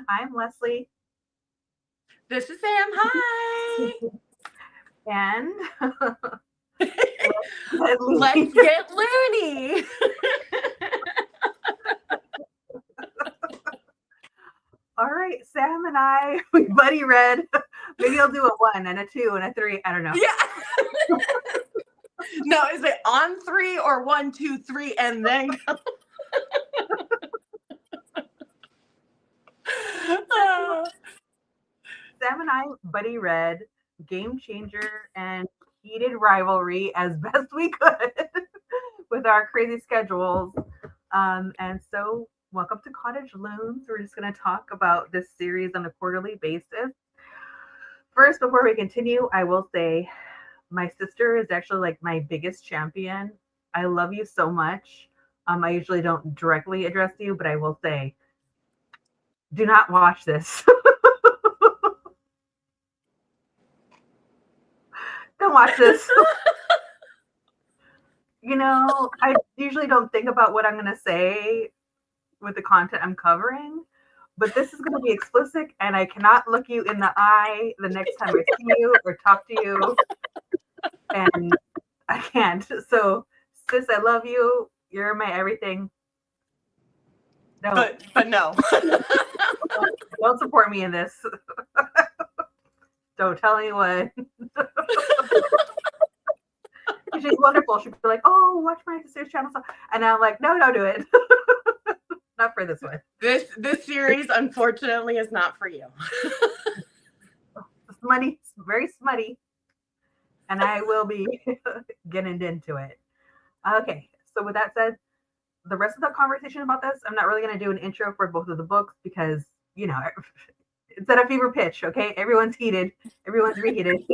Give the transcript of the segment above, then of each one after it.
I'm Leslie. This is Sam. Hi. And let's get loony. All right, Sam and I, we buddy read. Maybe I'll do a 1 and a 2 and a 3. I don't know. Yeah. No, is it on 3 or 1, 2, 3, and then go? Sam and I buddy read Game Changer and Heated Rivalry as best we could with our crazy schedules. And so, welcome to Cottage Loons. We're just going to talk about this series on a quarterly basis. First, before we continue, I will say my sister is actually like my biggest champion. I love you so much. I usually don't directly address you, but I will say, do not watch this. Don't watch this. You know, I usually don't think about what I'm going to say with the content I'm covering, but this is going to be explicit, and I cannot look you in the eye the next time I see you or talk to you, and I can't. So, sis, I love you. You're my everything. No. But no. Don't support me in this. Don't tell anyone. She's wonderful. She'd be like, "Oh, watch my sister's channel," and I'm like, "No, don't do it. Not for this one." This series, unfortunately, is not for you. Smutty, very smutty, and I will be getting into it. Okay, so with that said, the rest of the conversation about this, I'm not really going to do an intro for both of the books because, you know, it's at a fever pitch, okay? Everyone's heated. Everyone's reheated.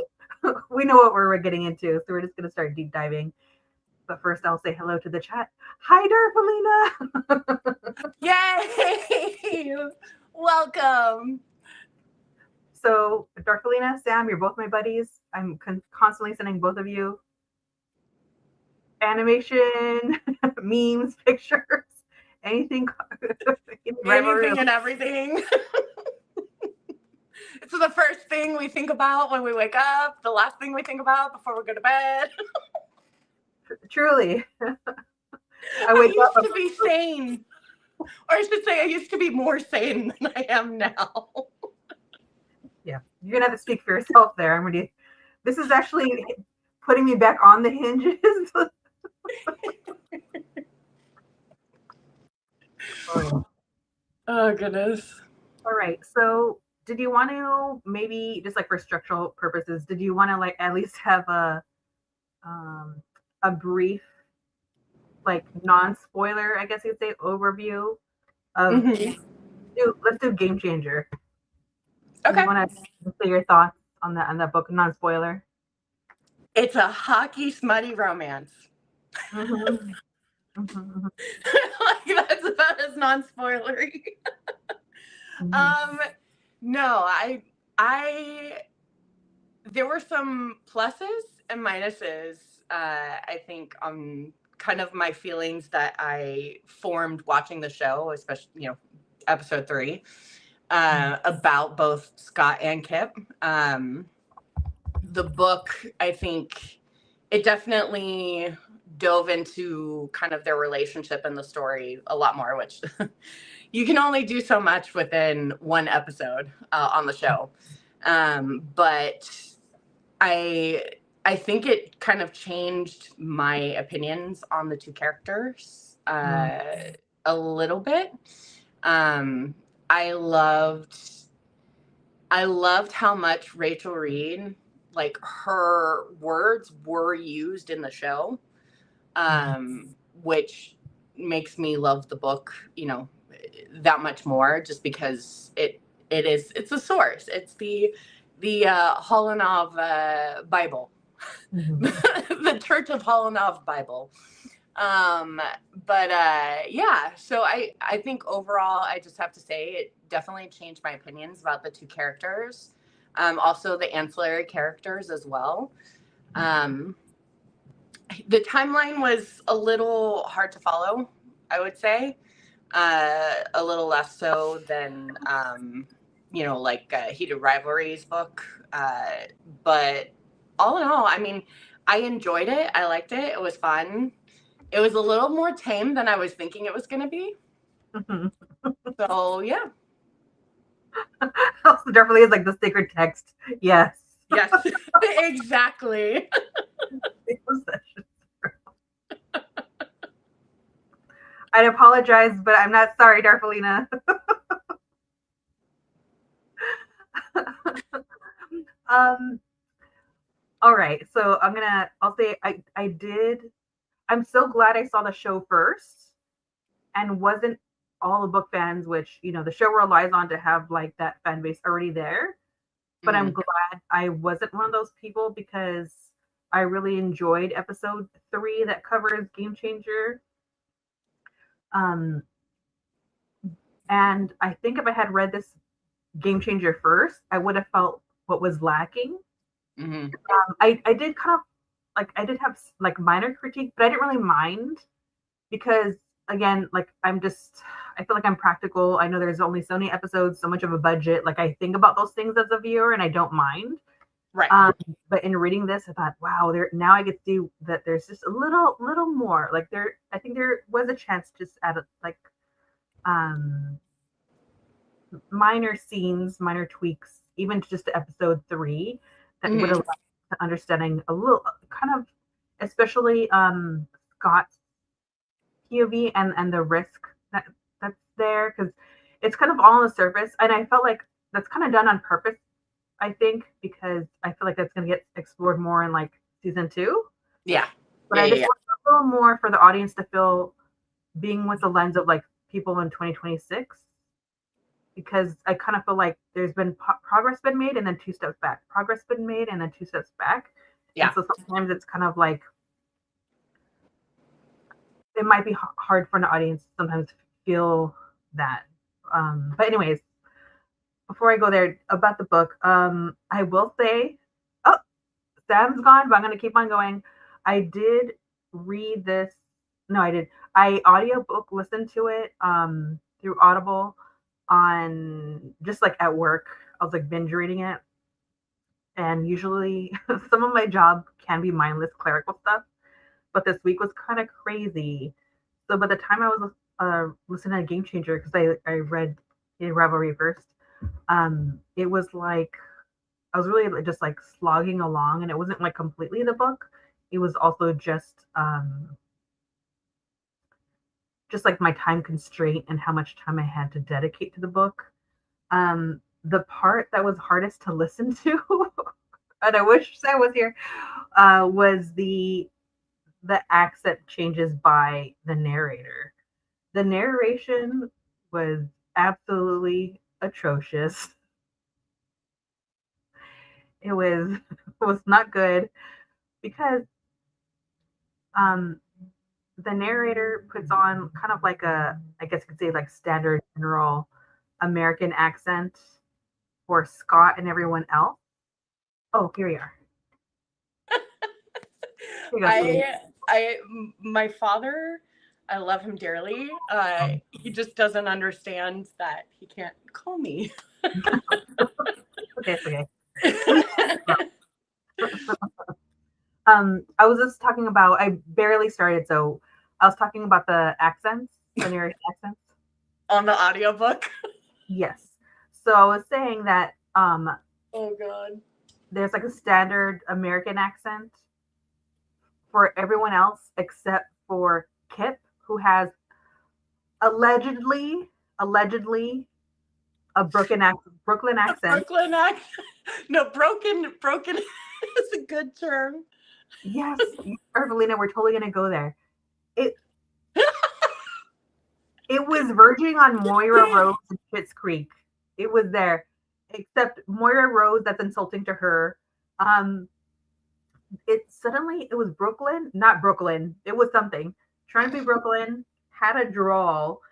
We know what we're getting into, so we're just going to start deep diving. But first, I'll say hello to the chat. Hi, Darfalina. Yay! Welcome. So, Darfalina, Sam, you're both my buddies. I'm constantly sending both of you animation, memes, pictures, anything and everything. It's the first thing we think about when we wake up, the last thing we think about before we go to bed. Truly. I used to be sane. Or I should say I used to be more sane than I am now. Yeah, you're going to have to speak for yourself there. This is actually putting me back on the hinges. Oh, goodness. All right. So did you want to maybe just like for structural purposes, did you want to like at least have a brief, like non-spoiler, I guess you'd say, overview of let's do Game Changer. Okay. You want to say your thoughts on that book, non-spoiler? It's a hockey smutty romance. Mm-hmm. Like that's about as non-spoilery. No, I there were some pluses and minuses, I think, on kind of my feelings that I formed watching the show, especially, episode 3, about both Scott and Kip. The book, I think, it definitely dove into kind of their relationship and the story a lot more, which you can only do so much within one episode on the show. But I think it kind of changed my opinions on the two characters a little bit. I loved how much Rachael Reed, like, her words were used in the show, which makes me love the book, that much more, just because it's a source. It's the Holonov Bible, the Church of Holonov Bible. Yeah, so I think overall, I just have to say it definitely changed my opinions about the two characters. Also the ancillary characters as well. The timeline was a little hard to follow, I would say. a little less so than like Heated Rivalry's book. But all in all, I mean, I enjoyed it. I liked it. It was fun. It was a little more tame than I was thinking it was going to be. So yeah. Also, definitely is like the sacred text. Yes. Yes, exactly. I'd apologize, but I'm not sorry, Darfalina. All right. So I'll say I'm so glad I saw the show first and wasn't all the book fans, which, the show relies on to have like that fan base already there. But I'm glad I wasn't one of those people because I really enjoyed episode 3 that covers Game Changer. And I think if I had read this Game Changer first, I would have felt what was lacking. I did kind of I did have like minor critique, but I didn't really mind because again, like I feel like I'm practical. I know there's only so many episodes, so much of a budget. Like I think about those things as a viewer, and I don't mind. Right. But in reading this, I thought, wow, now I get to see that there's just a little more. Like I think there was a chance just at minor scenes, minor tweaks, even just to episode 3 that would have led to understanding a little kind of, especially Scott's POV and the risk that's there because it's kind of all on the surface, and I felt like that's kind of done on purpose. I think because I feel like that's going to get explored more in like season 2. Yeah, but I just want a little more for the audience to feel being with the lens of like people in 2026. Because I kind of feel like there's been progress been made and then 2 steps back. Progress been made and then 2 steps back. Yeah. And so sometimes it's kind of like it might be hard for an audience to sometimes feel that. But anyways, before I go there about the book, I will say, oh, Sam's gone, but I'm gonna keep on going. I did read this. No, I did. I audiobook listened to it through Audible on just like at work. I was like binge reading it. And usually some of my job can be mindless clerical stuff, but this week was kind of crazy. So by the time I was listening to Game Changer, because I read Heated Rivalry first, it was like I was really just like slogging along, and it wasn't like completely the book. It was also just like my time constraint and how much time I had to dedicate to the book. The part that was hardest to listen to, and I wish Sam was here, was the accent changes by the narrator. The narration was absolutely atrocious. It was not good because the narrator puts on kind of like I guess you could say like standard general American accent for Scott and everyone else. Oh, here we are. My father, I love him dearly. He just doesn't understand that he can't call me. Okay. I was just talking about, I barely started, so I was talking about the accents, the narration accents. On the audiobook? Yes. So I was saying that oh god, there's like a standard American accent for everyone else except for Kip, who has allegedly a Brooklyn accent. Brooklyn accent. No, broken is a good term. Yes, Evelina, we're totally gonna go there. It was verging on Moira Rose and Schitt's Creek. It was there, except Moira Rose, that's insulting to her. It was Brooklyn, not Brooklyn. It was something trying to be Brooklyn. Had a drawl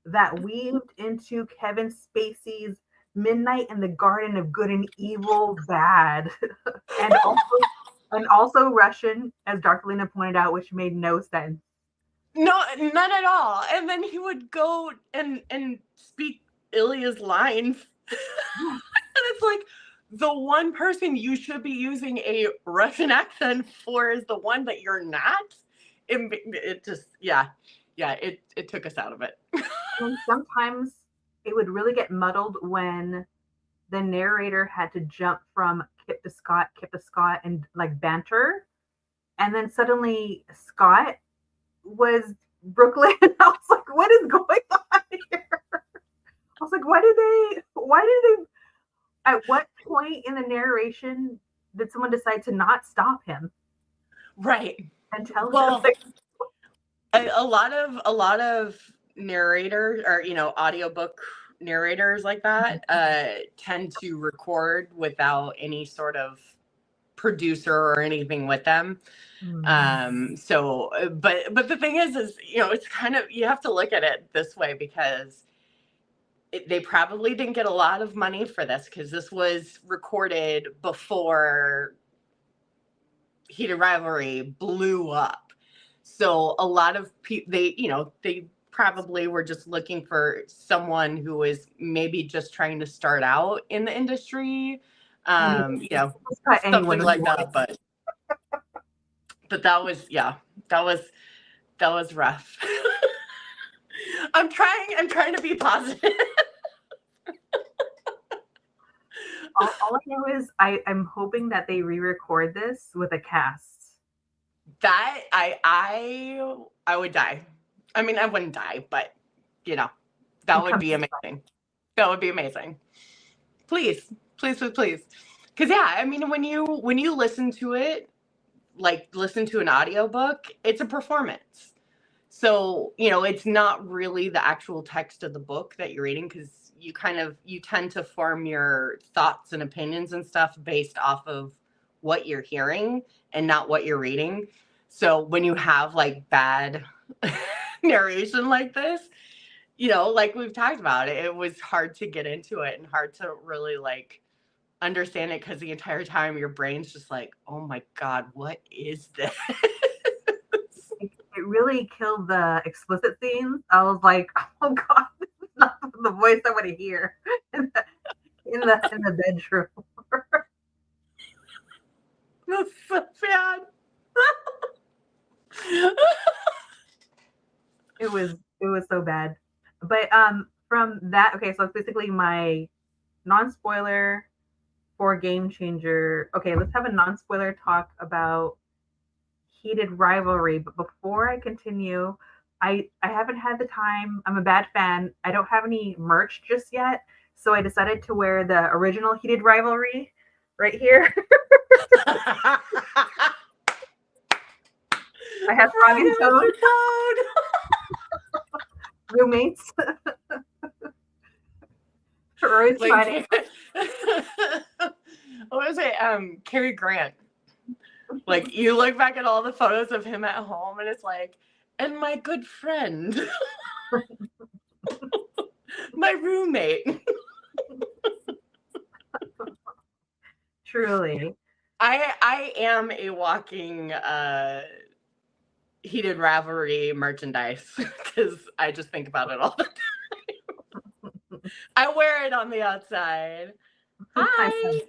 that weaved into Kevin Spacey's Midnight in the Garden of Good and Evil bad, and also Russian, as Darklina pointed out, which made no sense. No, none at all. And then he would go and speak Ilya's lines. Yeah. And it's like the one person you should be using a Russian accent for is the one that you're not. It just, yeah, it took us out of it. And sometimes it would really get muddled when the narrator had to jump from Kip to Scott, and like banter. And then suddenly Scott was Brooklyn. I was like, what is going on here? I was like, why did they, at what point in the narration did someone decide to not stop him Right. and tell Well, him? Like, a lot of narrators, or audiobook narrators like that tend to record without any sort of producer or anything with them. So but the thing is it's kind of, you have to look at it this way, because they probably didn't get a lot of money for this, because this was recorded before Heated Rivalry blew up. So a lot of people, they probably were just looking for someone who was maybe just trying to start out in the industry, something like that. But that was, that was rough. I'm trying to be positive. all I know is I'm hoping that they re-record this with a cast. That I would die. I mean, I wouldn't die, but that would be amazing. That would be amazing. Please. Because I mean, when you listen to it, like listen to an audiobook, it's a performance. So, it's not really the actual text of the book that you're reading, because you tend to form your thoughts and opinions and stuff based off of what you're hearing and not what you're reading. So when you have like bad narration like this, like we've talked about, it was hard to get into it and hard to really like understand it, because the entire time your brain's just like, oh my God, what is this? It really killed the explicit scenes. I was like, oh God, this is not the voice I want to hear in the bedroom. That's so bad. It was so bad. But from that, okay, so it's basically my non-spoiler for Game Changer. Okay, let's have a non-spoiler talk about Heated Rivalry. But before I continue, I haven't had the time. I'm a bad fan. I don't have any merch just yet, so I decided to wear the original Heated Rivalry right here. I have Frog and Toad roommates. Always like, what was it? Cary Grant. Like, you look back at all the photos of him at home, and it's like, and my good friend, my roommate. Truly. I am a walking Heated Rivalry merchandise, because I just think about it all the time. I wear it on the outside. Hi.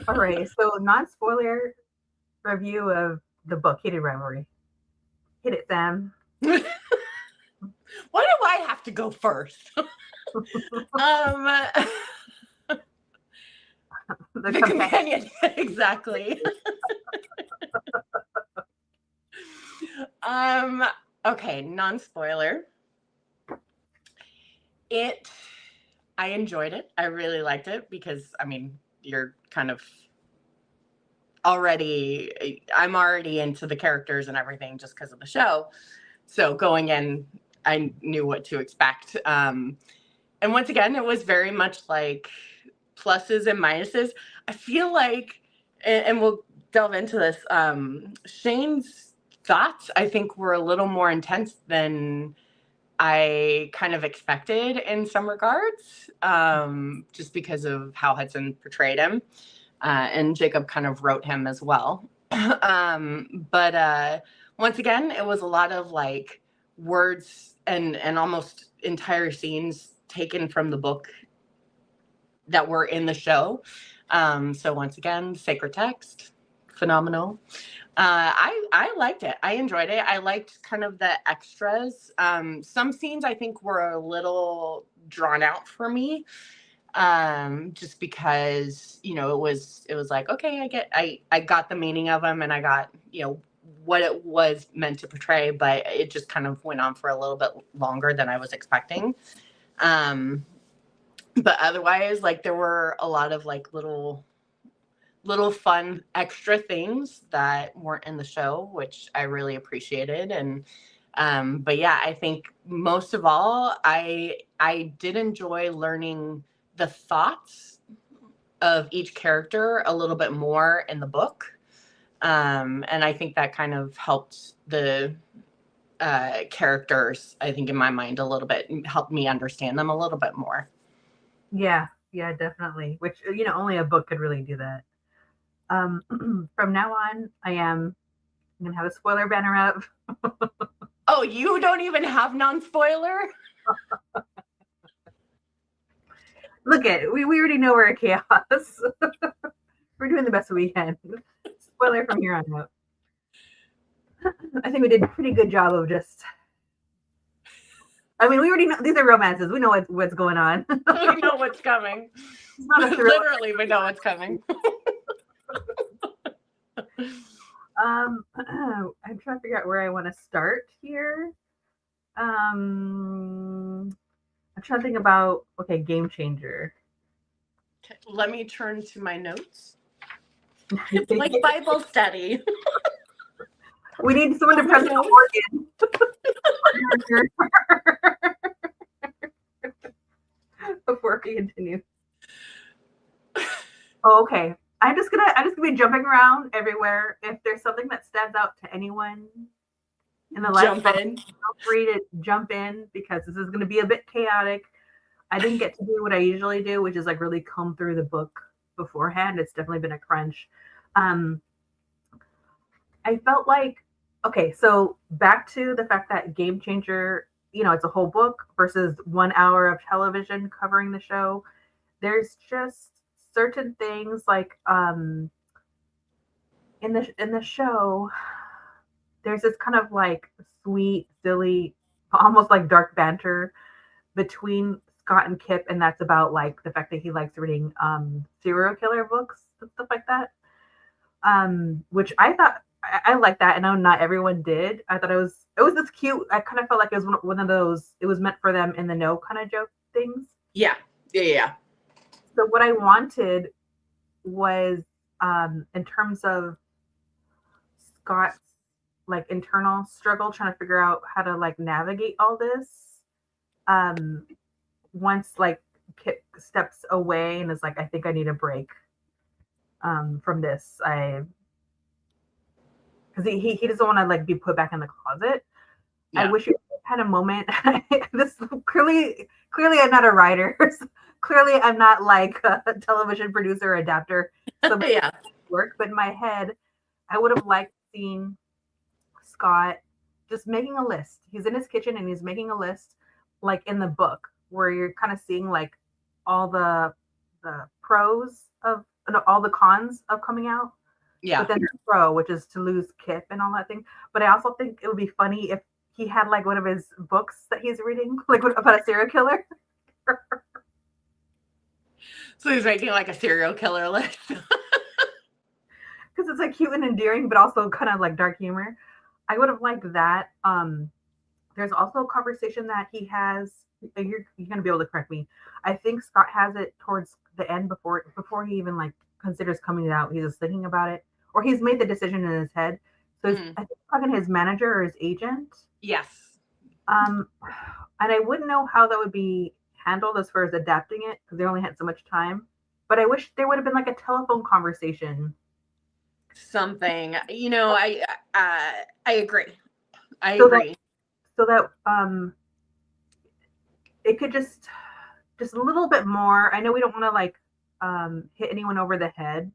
All right, so non-spoiler review of the book Heated Rivalry. Hit it, Sam. Why do I have to go first? The companion. Exactly. Okay, non-spoiler. I enjoyed it. I really liked it, because I mean, you're kind of I'm already into the characters and everything just because of the show. So going in, I knew what to expect. And once again, it was very much like pluses and minuses. I feel like, and we'll delve into this, Shane's thoughts, I think, were a little more intense than I kind of expected in some regards, just because of how Hudson portrayed him. And Jacob kind of wrote him as well. But once again, it was a lot of like words and almost entire scenes taken from the book that were in the show. So once again, sacred text, phenomenal. I liked it. I enjoyed it. I liked kind of the extras. Some scenes I think were a little drawn out for me, just because it was like, okay, I got the meaning of them, and I got what it was meant to portray, but it just kind of went on for a little bit longer than I was expecting. But otherwise, like, there were a lot of like little fun extra things that weren't in the show, which I really appreciated. And but yeah, I think most of all, I did enjoy learning the thoughts of each character a little bit more in the book. And I think that kind of helped the characters, I think, in my mind a little bit, helped me understand them a little bit more. Yeah, yeah, definitely. Which only a book could really do that. From now on, I'm gonna have a spoiler banner up. Oh, you don't even have non-spoiler? Look we already know we're a chaos. We're doing the best we can. Spoiler from here on out. I think we did a pretty good job of just. I mean, we already know these are romances. We know what's going on. We know what's coming. It's not a thriller. Literally, we know what's coming. I'm trying to figure out where I want to start here. I'm trying to think about Game Changer. Okay, let me turn to my notes. It's like Bible study. We need someone to press the organ. Before we continue. Oh, okay. I'm just gonna be jumping around everywhere. If there's something that stands out to anyone in the life, feel free to jump in, because this is gonna be a bit chaotic. I didn't get to do what I usually do, which is like really comb through the book beforehand. It's definitely been a crunch. I felt like, okay, so back to the fact that Game Changer, it's a whole book versus 1 hour of television covering the show. There's just certain things like in the show, there's this kind of like sweet, silly, almost like dark banter between Scott and Kip, and that's about like the fact that he likes reading serial killer books and stuff like that. Which I thought I like that. I know not everyone did. I thought it was this cute. I kind of felt like it was one of those. It was meant for them in the know kind of joke things. Yeah. So what I wanted was, in terms of Scott's like internal struggle, trying to figure out how to like navigate all this. Once like Kip steps away and is like, I think I need a break from this. Because he doesn't want to like be put back in the closet. Yeah. I wish you had a moment. This clearly I'm not a writer. Clearly I'm not like a television producer or adapter. So yeah, work. But in my head, I would have liked seeing Scott just making a list. He's in his kitchen and he's making a list, like in the book, where you're kind of seeing like all the pros of all the cons of coming out. Yeah. But then the pro, which is to lose Kip and all that thing. But I also think it would be funny if he had like one of his books that he's reading, like about a serial killer. So he's making like a serial killer list. Because it's like cute and endearing, but also kind of like dark humor. I would have liked that. There's also a conversation that he has. You're going to be able to correct me. I think Scott has it towards the end before he even like considers coming out. He's just thinking about it, or he's made the decision in his head. So I think talking to his manager or his agent. Yes. And I wouldn't know how that would be handled as far as adapting it, because they only had so much time. But I wish there would have been like a telephone conversation. Something, I agree. I agree. So that it could just a little bit more. I know we don't want to like hit anyone over the head,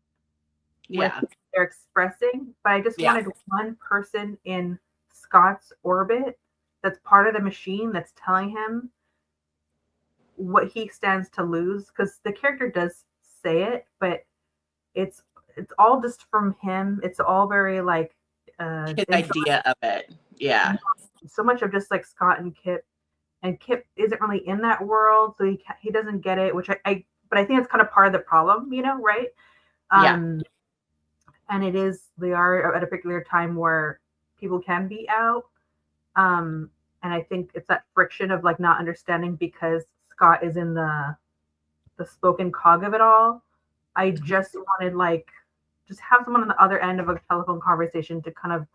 with Yeah. what they're expressing, but I just Yeah. wanted one person in Scott's orbit that's part of the machine that's telling him what he stands to lose, because the character does say it, but it's it's all just from him. It's all very like His idea of it. Yeah. so much of just like Scott and Kip isn't really in that world, so he doesn't get it, which I but I think it's kind of part of the problem, right? Yeah. Um, and they are at a particular time where people can be out, and I think it's that friction of like not understanding because Scott is in the spoken cog of it all. I just wanted like just have someone on the other end of a telephone conversation to kind of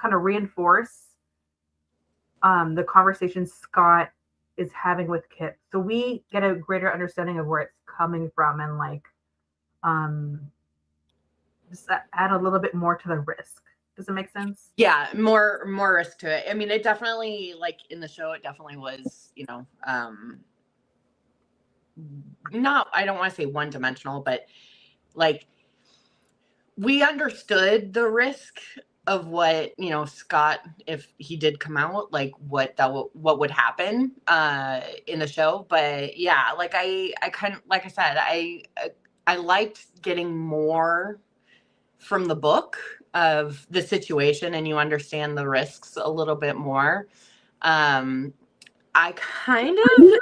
reinforce the conversation Scott is having with Kip, so we get a greater understanding of where it's coming from, and like um, just add a little bit more to the risk. Does it make sense? Yeah, more risk to it. I mean, it definitely, like in the show, it definitely was, not, I don't want to say one dimensional, but like we understood the risk of what, Scott, if he did come out, like what would happen in the show. But yeah, like I kind of, like I said, I liked getting more from the book of the situation, and you understand the risks a little bit more. I kind of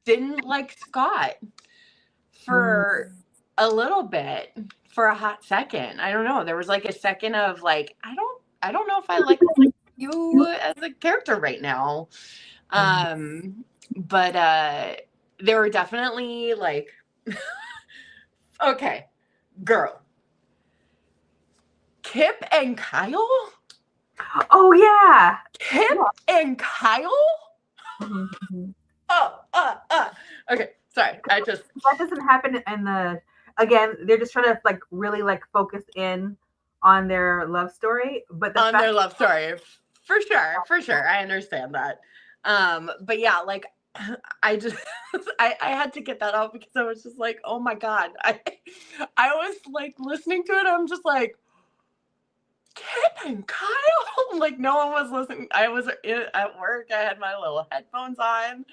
didn't like Scott for a little bit, for a hot second. I don't know. There was like a second of like, I don't know if I like you as a character right now. But there were definitely like, okay, girl, Kip and Kyle? Oh yeah. Kip and Kyle? Mhm. Okay, sorry. That doesn't happen in the again, they're just trying to like really like focus in on their love story, but the On fact their love story. For sure. I understand that. But yeah, like I just I had to get that out because I was just like, oh my God. I was like listening to it, I'm just like, Kip and Kyle? Like no one was listening. I was at work. I had my little headphones on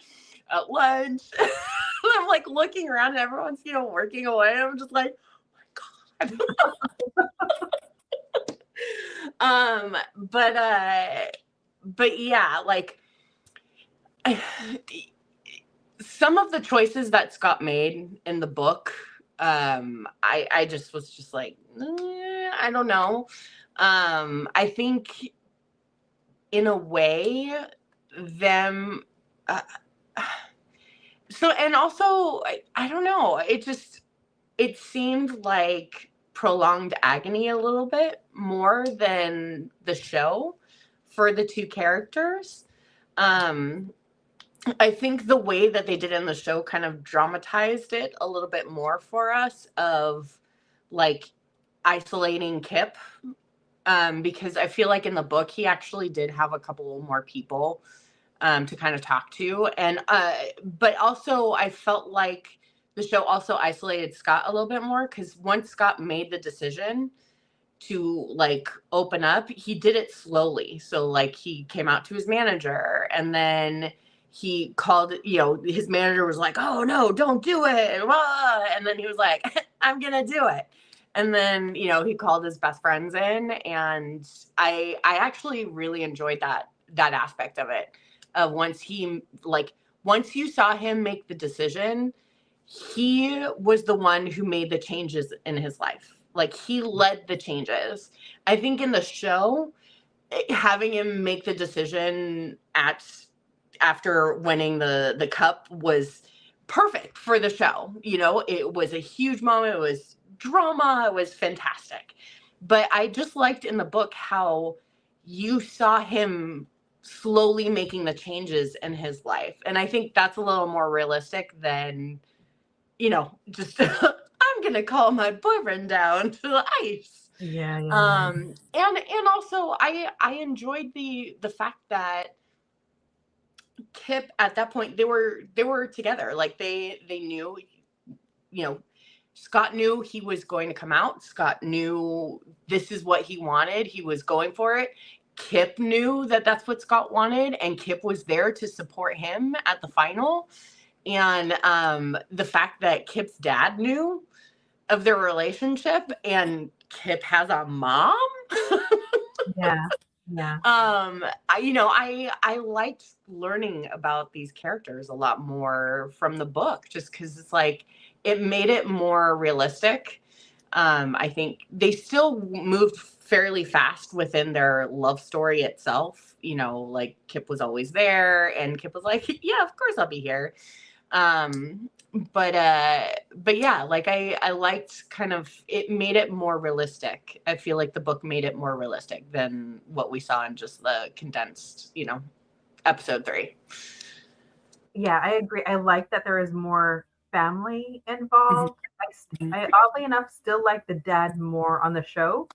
at lunch. I'm like looking around and everyone's, working away. I'm just like, oh my God. But yeah, like some of the choices that Scott made in the book, I just was just like, I don't know. I think in a way, them. Uh, so and also, I don't know. It seemed like prolonged agony a little bit more than the show for the two characters. Um, I think the way that they did it in the show kind of dramatized it a little bit more for us of like isolating Kip. Because I feel like in the book he actually did have a couple more people to kind of talk to. And but also I felt like the show also isolated Scott a little bit more because once Scott made the decision to like open up, he did it slowly. So like he came out to his manager and then he called, his manager was like, oh no, don't do it. And then he was like, I'm going to do it. And then, he called his best friends in, and I actually really enjoyed that aspect of it. Once you saw him make the decision, he was the one who made the changes in his life. Like he led the changes. I think in the show, having him make the decision after winning the cup was perfect for the show. It was a huge moment. It was drama. It was fantastic. But I just liked in the book how you saw him slowly making the changes in his life. And I think that's a little more realistic than, just I'm gonna call my boyfriend down to the ice. Yeah, And also I enjoyed the fact that Kip at that point they were together. Like they knew, you know, Scott knew he was going to come out. Scott knew this is what he wanted. He was going for it. Kip knew that that's what Scott wanted, and Kip was there to support him at the final. And the fact that Kip's dad knew of their relationship, and Kip has a mom. Yeah. Yeah. I liked learning about these characters a lot more from the book, just because it's like it made it more realistic. I think they still moved fairly fast within their love story itself. Like Kip was always there, and Kip was like, "Yeah, of course I'll be here." But yeah, like I liked kind of, it made it more realistic. I feel like the book made it more realistic than what we saw in just the condensed, episode 3. Yeah, I agree. I like that there is more family involved. I oddly enough still like the dad more on the show,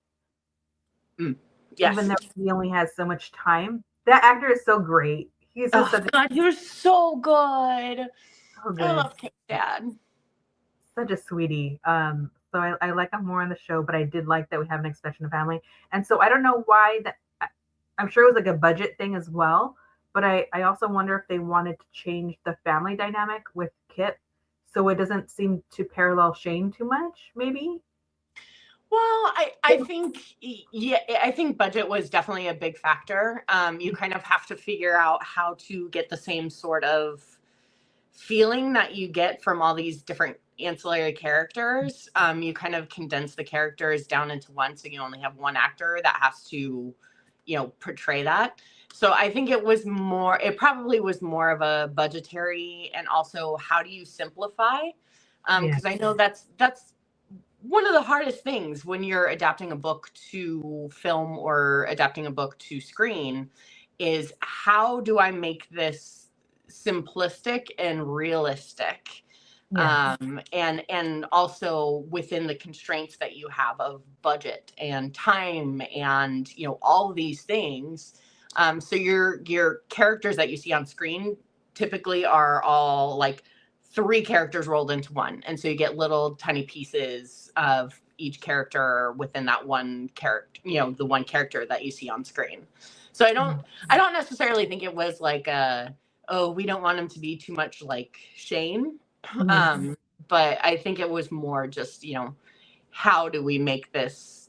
Yes. even though he only has so much time. That actor is so great. He's just such God, he was so good. so good. I love Kip's dad. Such a sweetie. So I like him more on the show, but I did like that we have an expression of family. And so I don't know why that. I'm sure it was like a budget thing as well, but I also wonder if they wanted to change the family dynamic with Kip so it doesn't seem to parallel Shane too much, maybe. Well, I think, yeah, I think budget was definitely a big factor. You kind of have to figure out how to get the same sort of feeling that you get from all these different ancillary characters. You kind of condense the characters down into one, so you only have one actor that has to, portray that. So I think it probably was more of a budgetary, and also how do you simplify? Because I know that's one of the hardest things when you're adapting a book to film or adapting a book to screen is, how do I make this simplistic and realistic? And also within the constraints that you have of budget and time and all of these things. So your characters that you see on screen typically are all like 3 characters rolled into one, and so you get little tiny pieces of each character within that one character, the one character that you see on screen. So I don't necessarily think it was like we don't want him to be too much like Shane. But I think it was more just, how do we make this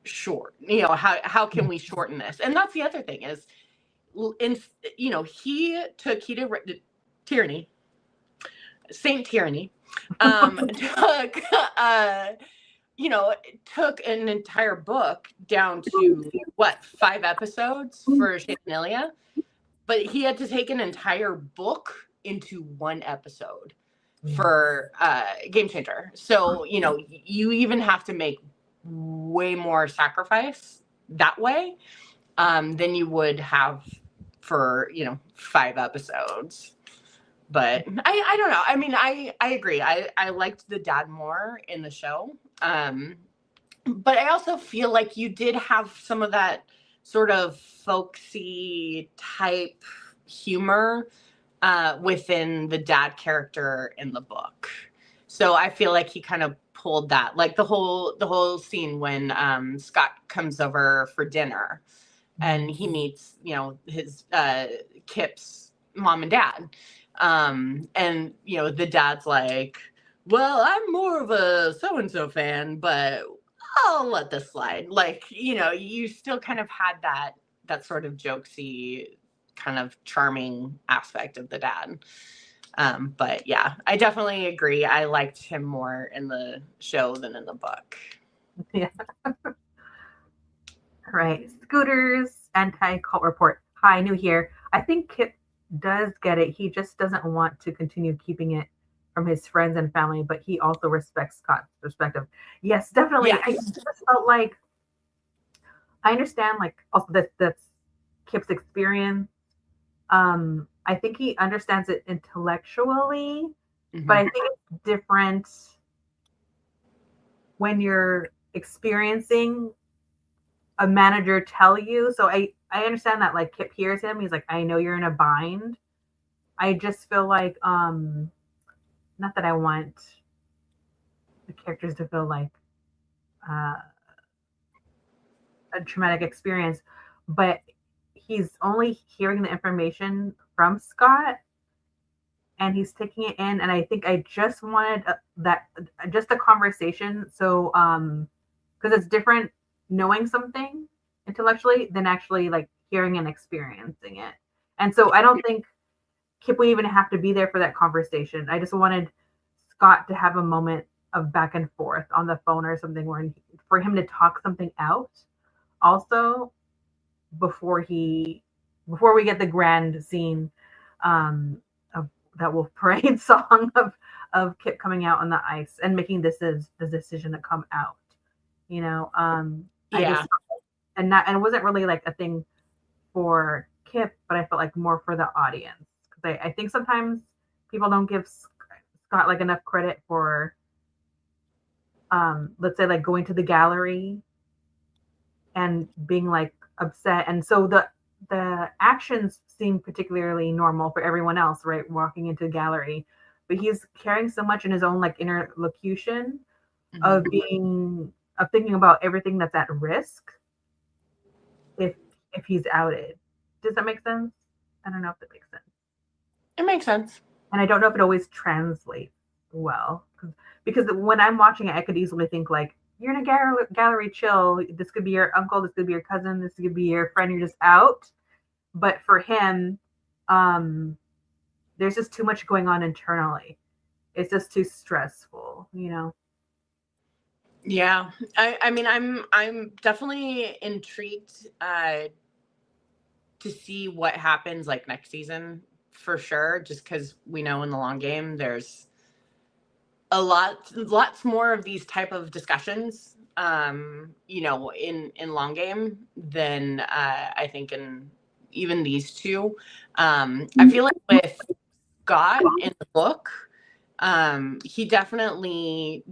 short? How can we shorten this? And that's the other thing is, he took Tyranny, Saint Tyranny, took an entire book down to 5 episodes for Shane and Ilya, but he had to take an entire book into 1 episode for Game Changer. So, you even have to make way more sacrifice that way than you would have for, 5 episodes. But I don't know. I mean, I agree. I liked the dad more in the show. But I also feel like you did have some of that sort of folksy type humor within the dad character in the book. So I feel like he kind of pulled that, like the whole scene when Scott comes over for dinner and he meets, his Kip's mom and dad. And the dad's like, well, I'm more of a so-and-so fan, but I'll let this slide. Like, you still kind of had that sort of jokesy, kind of charming aspect of the dad. But yeah, I definitely agree. I liked him more in the show than in the book. Yeah. Right. Scooters, anti-cult report. Hi, new here. I think Kip does get it. He just doesn't want to continue keeping it from his friends and family, but he also respects Scott's perspective. Yes, definitely. Yes. I just felt like I understand, like, also that's Kip's experience. I think he understands it intellectually, but I think it's different when you're experiencing a manager tell you. So I understand that, like, Kip hears him. He's like, I know you're in a bind. I just feel like, not that I want the characters to feel like uh, a traumatic experience, but he's only hearing the information from Scott and he's taking it in. And I think I just wanted that, just a conversation. So, because it's different knowing something intellectually than actually like hearing and experiencing it. And so I don't think Kip would even have to be there for that conversation. I just wanted Scott to have a moment of back and forth on the phone or something where for him to talk something out also before we get the grand scene of that Wolf Parade song of Kip coming out on the ice and making the decision to come out. I just Yeah. and it wasn't really like a thing for Kip, but I felt like more for the audience because I think sometimes people don't give Scott like enough credit for let's say like going to the gallery and being like upset, and so the actions seem particularly normal for everyone else, right? Walking into a gallery, but he's carrying so much in his own like interlocution of thinking about everything that's at risk if he's outed. Does that make sense? I don't know if that makes sense. It makes sense. And I don't know if it always translates well because when I'm watching it, I could easily think like, you're in a gallery, chill. This could be your uncle, this could be your cousin, this could be your friend. You're just out. But for him, there's just too much going on internally. It's just too stressful, you know. Yeah, I mean, I'm definitely intrigued to see what happens like next season for sure. Just because we know in the long game there's lots more of these type of discussions, in long game than I think in even these two. I feel like with Scott in the book, he definitely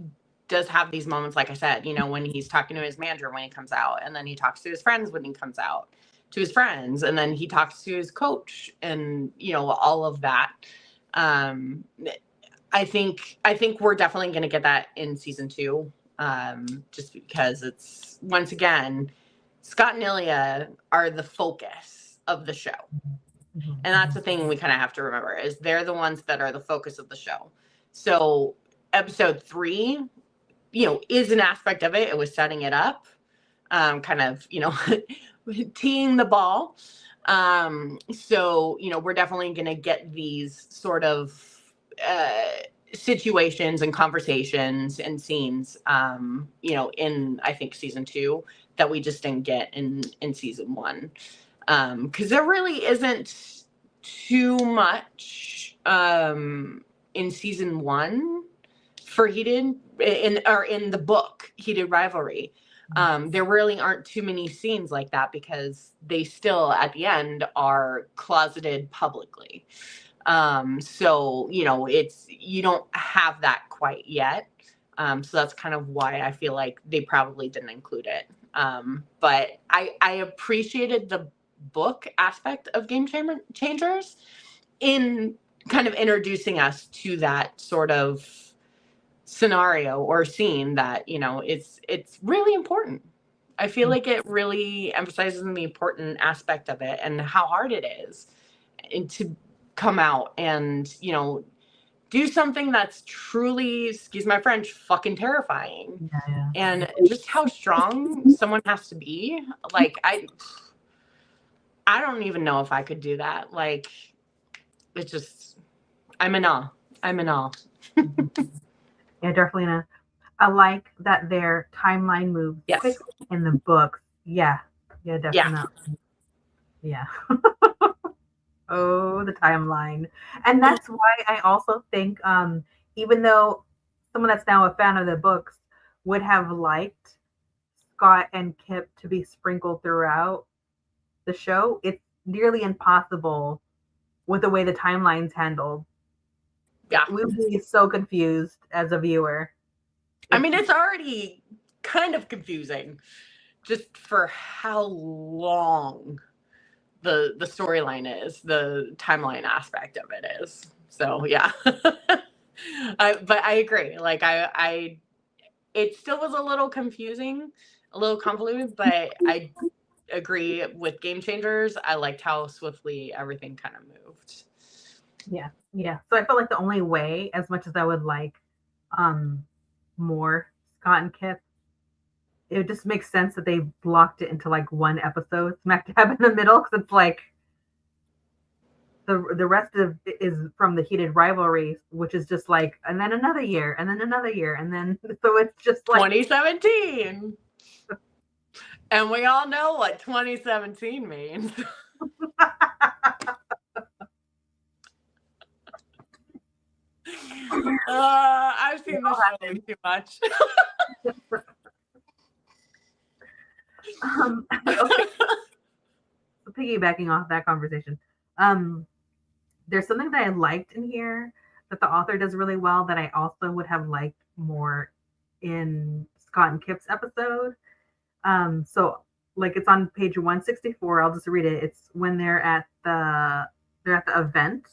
does have these moments, like I said, when he's talking to his manager when he comes out, and then he talks to his friends when he comes out, to his friends, and then he talks to his coach, and all of that. I think we're definitely going to get that in season 2, just because it's, once again, Scott and Ilya are the focus of the show. And that's the thing we kind of have to remember, is they're the ones that are the focus of the show. So episode 3, is an aspect of it. It was setting it up, kind of, teeing the ball. So, we're definitely going to get these sort of situations and conversations and scenes, in, I think, season 2 that we just didn't get in season 1. Because there really isn't too much in season 1 for in the book Heated Rivalry. There really aren't too many scenes like that because they still at the end are closeted publicly. So it's, you don't have that quite yet. So that's kind of why I feel like they probably didn't include it. But I appreciated the book aspect of Game Changers in kind of introducing us to that sort of scenario or scene that, it's really important. I feel like it really emphasizes the important aspect of it and how hard it is and to come out and, do something that's truly, excuse my French, fucking terrifying. Yeah. And just how strong someone has to be. Like, I don't even know if I could do that. Like, it's just, I'm in awe. Yeah, definitely. I like that their timeline moves Yes. quick in the books. Yeah, definitely. Yeah. Oh, the timeline. And that's why I also think, even though someone that's now a fan of the books would have liked Scott and Kip to be sprinkled throughout the show, it's nearly impossible with the way the timeline's handled. Yeah. We would be so confused as a viewer. I mean, it's already kind of confusing just for how long the storyline is, the timeline aspect of it is. So yeah. But I agree. Like I it still was a little confusing, a little convoluted, but I agree with Game Changers. I liked how swiftly everything kind of moved. Yeah. So I felt like the only way, as much as I would like more Scott and Kip, it just makes sense that they blocked it into like one episode smack dab in the middle, because it's like the rest of it is from the Heated Rivalry, which is just like, and then another year, and then another year, and then so it's just like 2017. And we all know what 2017 means. I've seen the show way too much. Okay. So piggybacking off that conversation, there's something that I liked in here that the author does really well that I also would have liked more in Scott and Kip's episode. So like it's on page 164. I'll just read it. It's when they're at the event,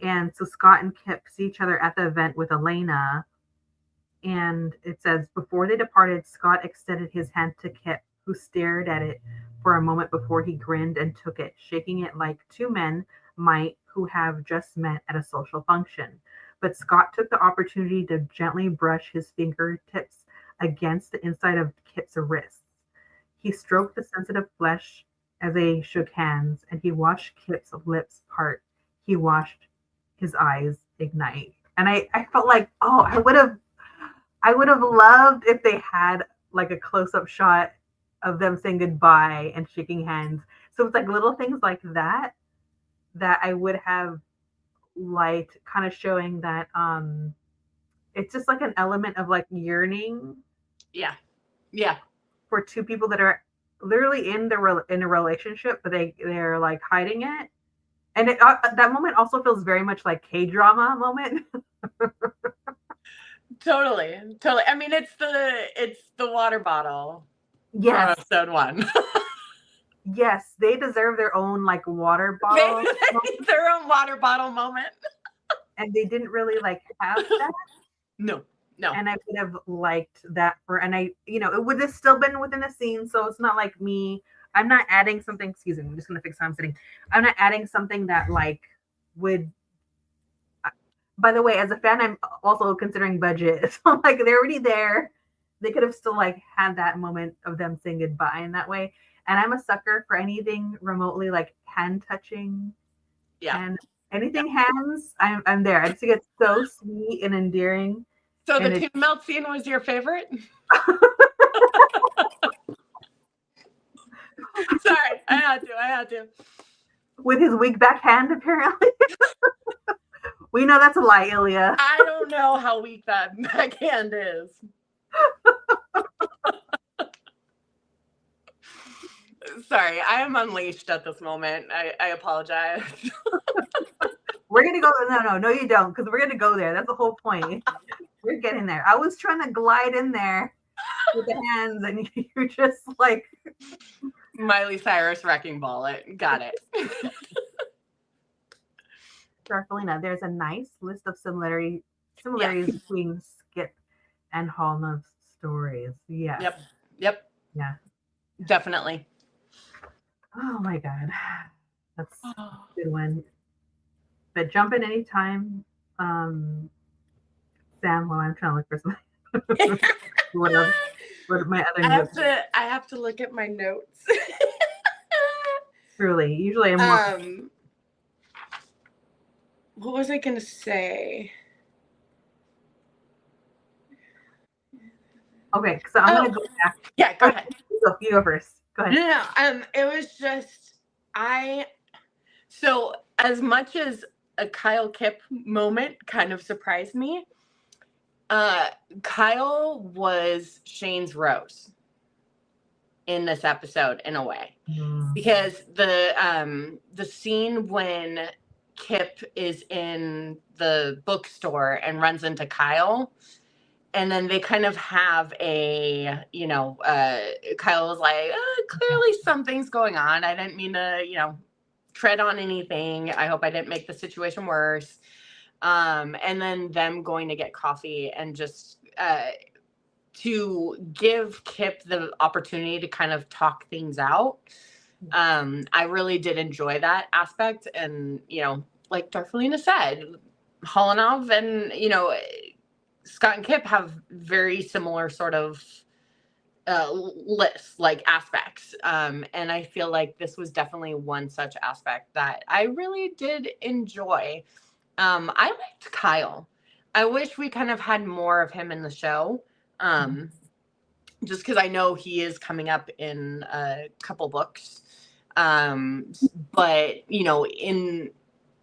and so Scott and Kip see each other at the event with Elena, and it says, before they departed, Scott extended his hand to Kip, who stared at it for a moment before he grinned and took it, shaking it like two men might who have just met at a social function. But Scott took the opportunity to gently brush his fingertips against the inside of Kip's wrists. He stroked the sensitive flesh as they shook hands, and he watched Kip's lips part. He watched his eyes ignite. And I felt like, oh, I would have loved if they had like a close-up shot of them saying goodbye and shaking hands. So it's like little things like that I would have liked, kind of showing that it's just like an element of like yearning. Yeah. For two people that are literally in a relationship, but they're like hiding it. And that moment also feels very much like K-drama moment. Totally. I mean, it's the water bottle. Yes. From episode 1. Yes, they deserve their own like water bottle. Their own water bottle moment. And they didn't really like have that. No. And I would have liked that it would have still been within the scene. So it's not like I'm not adding something. Excuse me. I'm just going to fix how I'm sitting. I'm not adding something that like would. By the way, as a fan, I'm also considering budget. So like they're already there. They could have still like had that moment of them saying goodbye in that way. And I'm a sucker for anything remotely like hand touching. Yeah. And anything hands, I'm there. I just think it's so sweet and endearing. So the tuna melt scene was your favorite? Sorry, I had to. With his weak back hand, apparently. We know that's a lie, Ilya. I don't know how weak that backhand is. Sorry, I am unleashed at this moment. I apologize. We're going to go. No, you don't, because we're going to go there. That's the whole point. We're getting there. I was trying to glide in there with the hands, and you're just like Miley Cyrus wrecking ball it. Got it. Darcelina, there's a nice list of similarities between Skip and Hallman's stories. Yes. Yep. Yeah. Definitely. Oh my God. That's a good one. But jump in anytime. Sam, while I'm trying to look for something. What are my other notes? I have to look at my notes. Truly. Usually I'm more what was I gonna say? Okay, so I'm gonna go back. Yeah, go ahead. You go first. Go ahead. No, it was just so as much as a Kyle Kip moment kind of surprised me, Kyle was Shane's Rose in this episode in a way. Because the scene when Kip is in the bookstore and runs into Kyle, and then they kind of have a, Kyle was like, clearly something's going on. I didn't mean to, tread on anything. I hope I didn't make the situation worse. And then them going to get coffee and just to give Kip the opportunity to kind of talk things out. I really did enjoy that aspect. And, like Darfelina said, Holanov and, Scott and Kip have very similar sort of lists, like aspects. And I feel like this was definitely one such aspect that I really did enjoy. I liked Kyle. I wish we kind of had more of him in the show. Just because I know he is coming up in a couple books. But, in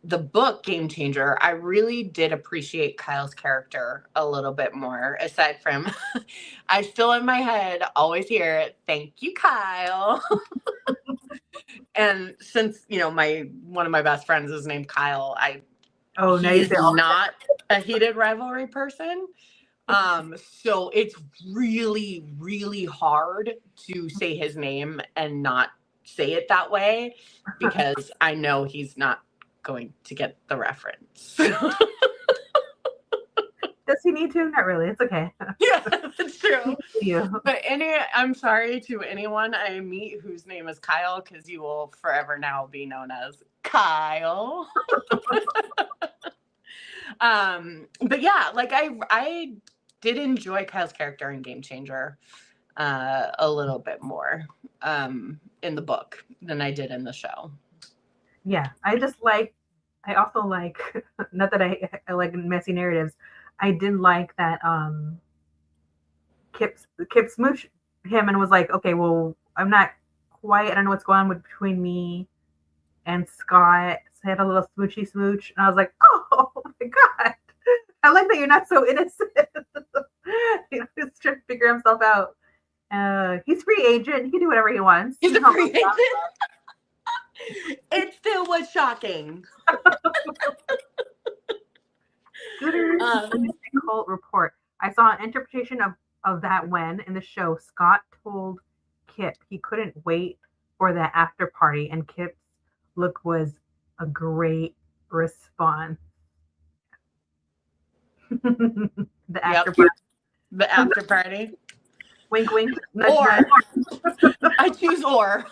the book Game Changer, I really did appreciate Kyle's character a little bit more, aside from I still in my head always hear, "Thank you, Kyle." And since, one of my best friends is named Kyle, he's not a heated rivalry person. So it's really, really hard to say his name and not say it that way, because I know he's not going to get the reference. Does he need to? Not really. It's okay. Yeah, that's true. But I'm sorry to anyone I meet whose name is Kyle, because you will forever now be known as Kyle. But yeah, like I did enjoy Kyle's character in Game Changer a little bit more in the book than I did in the show. Yeah, I also like, not that I like messy narratives, I did like that Kip smooched him and was like, okay, well, I don't know what's going on between me and Scott. So I had a little smoochy smooch, and I was like, oh my God, I like that you're not so innocent. He's trying to figure himself out. He's free agent. He can do whatever he wants. He's a free agent. It still was shocking. Cult report. I saw an interpretation of that when in the show Scott told Kip he couldn't wait for the after party, and Kip's look was a great response. The after party. The after party. Wink, wink. Or. I choose or.